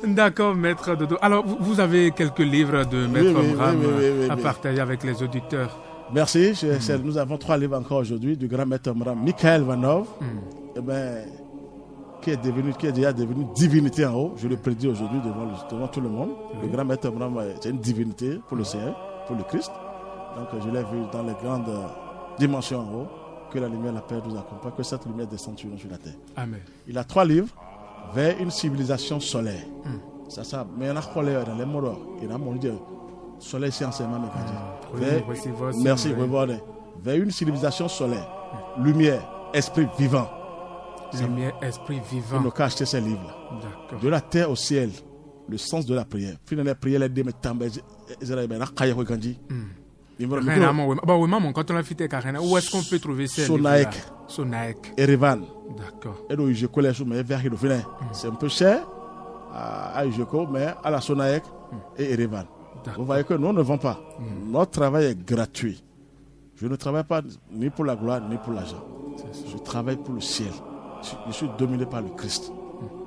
D'accord, Maître Dodo. Alors, vous avez quelques livres de Maître Omram à partager avec les auditeurs. Merci. Nous avons 3 livres encore aujourd'hui du grand Maître Omram, Mikhaël Vanov, qui est déjà devenu divinité en haut. Je le prédis aujourd'hui devant tout le monde. Le grand Maître Omram, c'est une divinité pour le Seigneur, pour le Christ. Donc, je l'ai vu dans les grandes dimensions en haut. Que la lumière, la paix nous accompagne, que cette lumière descende sur la terre. Amen. Il a 3 livres vers une civilisation solaire. Ça, mais il y en a quoi dans les mots. Il y a mon Dieu. Soleil, c'est enseignement, merci, vers une civilisation solaire. Lumière, esprit vivant. Lumière, esprit vivant. Il nous a acheté ces livres-là. D'accord. De la terre au ciel, le sens de la prière. Finalement, la prière, elle est où est-ce qu'on peut trouver ces Sonaek. Erevan. D'accord. C'est un peu cher à Ijeko, mais à la Sonaek et Erevan. Vous voyez que nous ne vendons pas. Notre travail est gratuit. Je ne travaille pas ni pour la gloire ni pour l'argent. Je travaille pour le ciel. Je suis dominé par le Christ.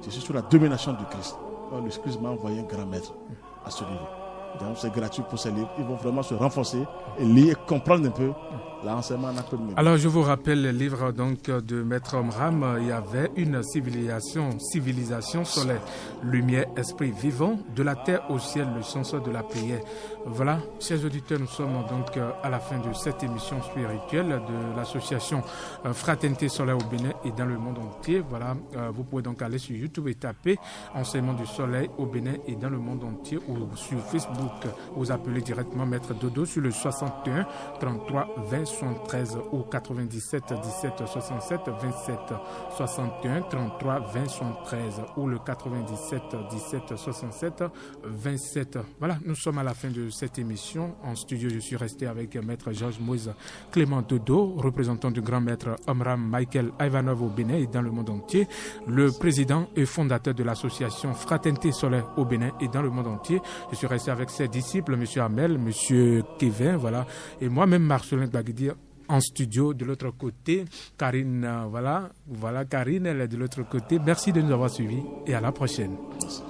Je suis sous la domination du Christ. Le Christ m'a envoyé un grand maître à ce niveau. Donc c'est gratuit pour ces livres. Ils vont vraiment se renforcer et lire et comprendre un peu l'enseignement. Alors je vous rappelle le livre donc de Maître Omram. Il y avait une civilisation solaire, lumière, esprit vivant, de la terre au ciel, le sens de la prière. Voilà, chers auditeurs, nous sommes donc à la fin de cette émission spirituelle de l'association Fraternité Solaire au Bénin et dans le monde entier. Voilà, vous pouvez donc aller sur YouTube et taper enseignement du soleil au Bénin et dans le monde entier, ou sur Facebook. Vous appelez directement Maître Dodo sur le 61 33 20 73 ou 97 17 67 27 61 33 20 73 ou le 97 17 67 27. Voilà, nous sommes à la fin de cette émission. En studio, je suis resté avec Maître Georges Moïse Clément Dodo, représentant du grand Maître Omram Michael Ivanov au Bénin et dans le monde entier, le président et fondateur de l'association Fraternité Solaire au Bénin et dans le monde entier. Je suis resté avec ses disciples, M. Hamel, M. Kevin, voilà, et moi-même Marcelin Gbagidi en studio de l'autre côté. Karine, voilà, Karine, elle est de l'autre côté. Merci de nous avoir suivis et à la prochaine. Merci.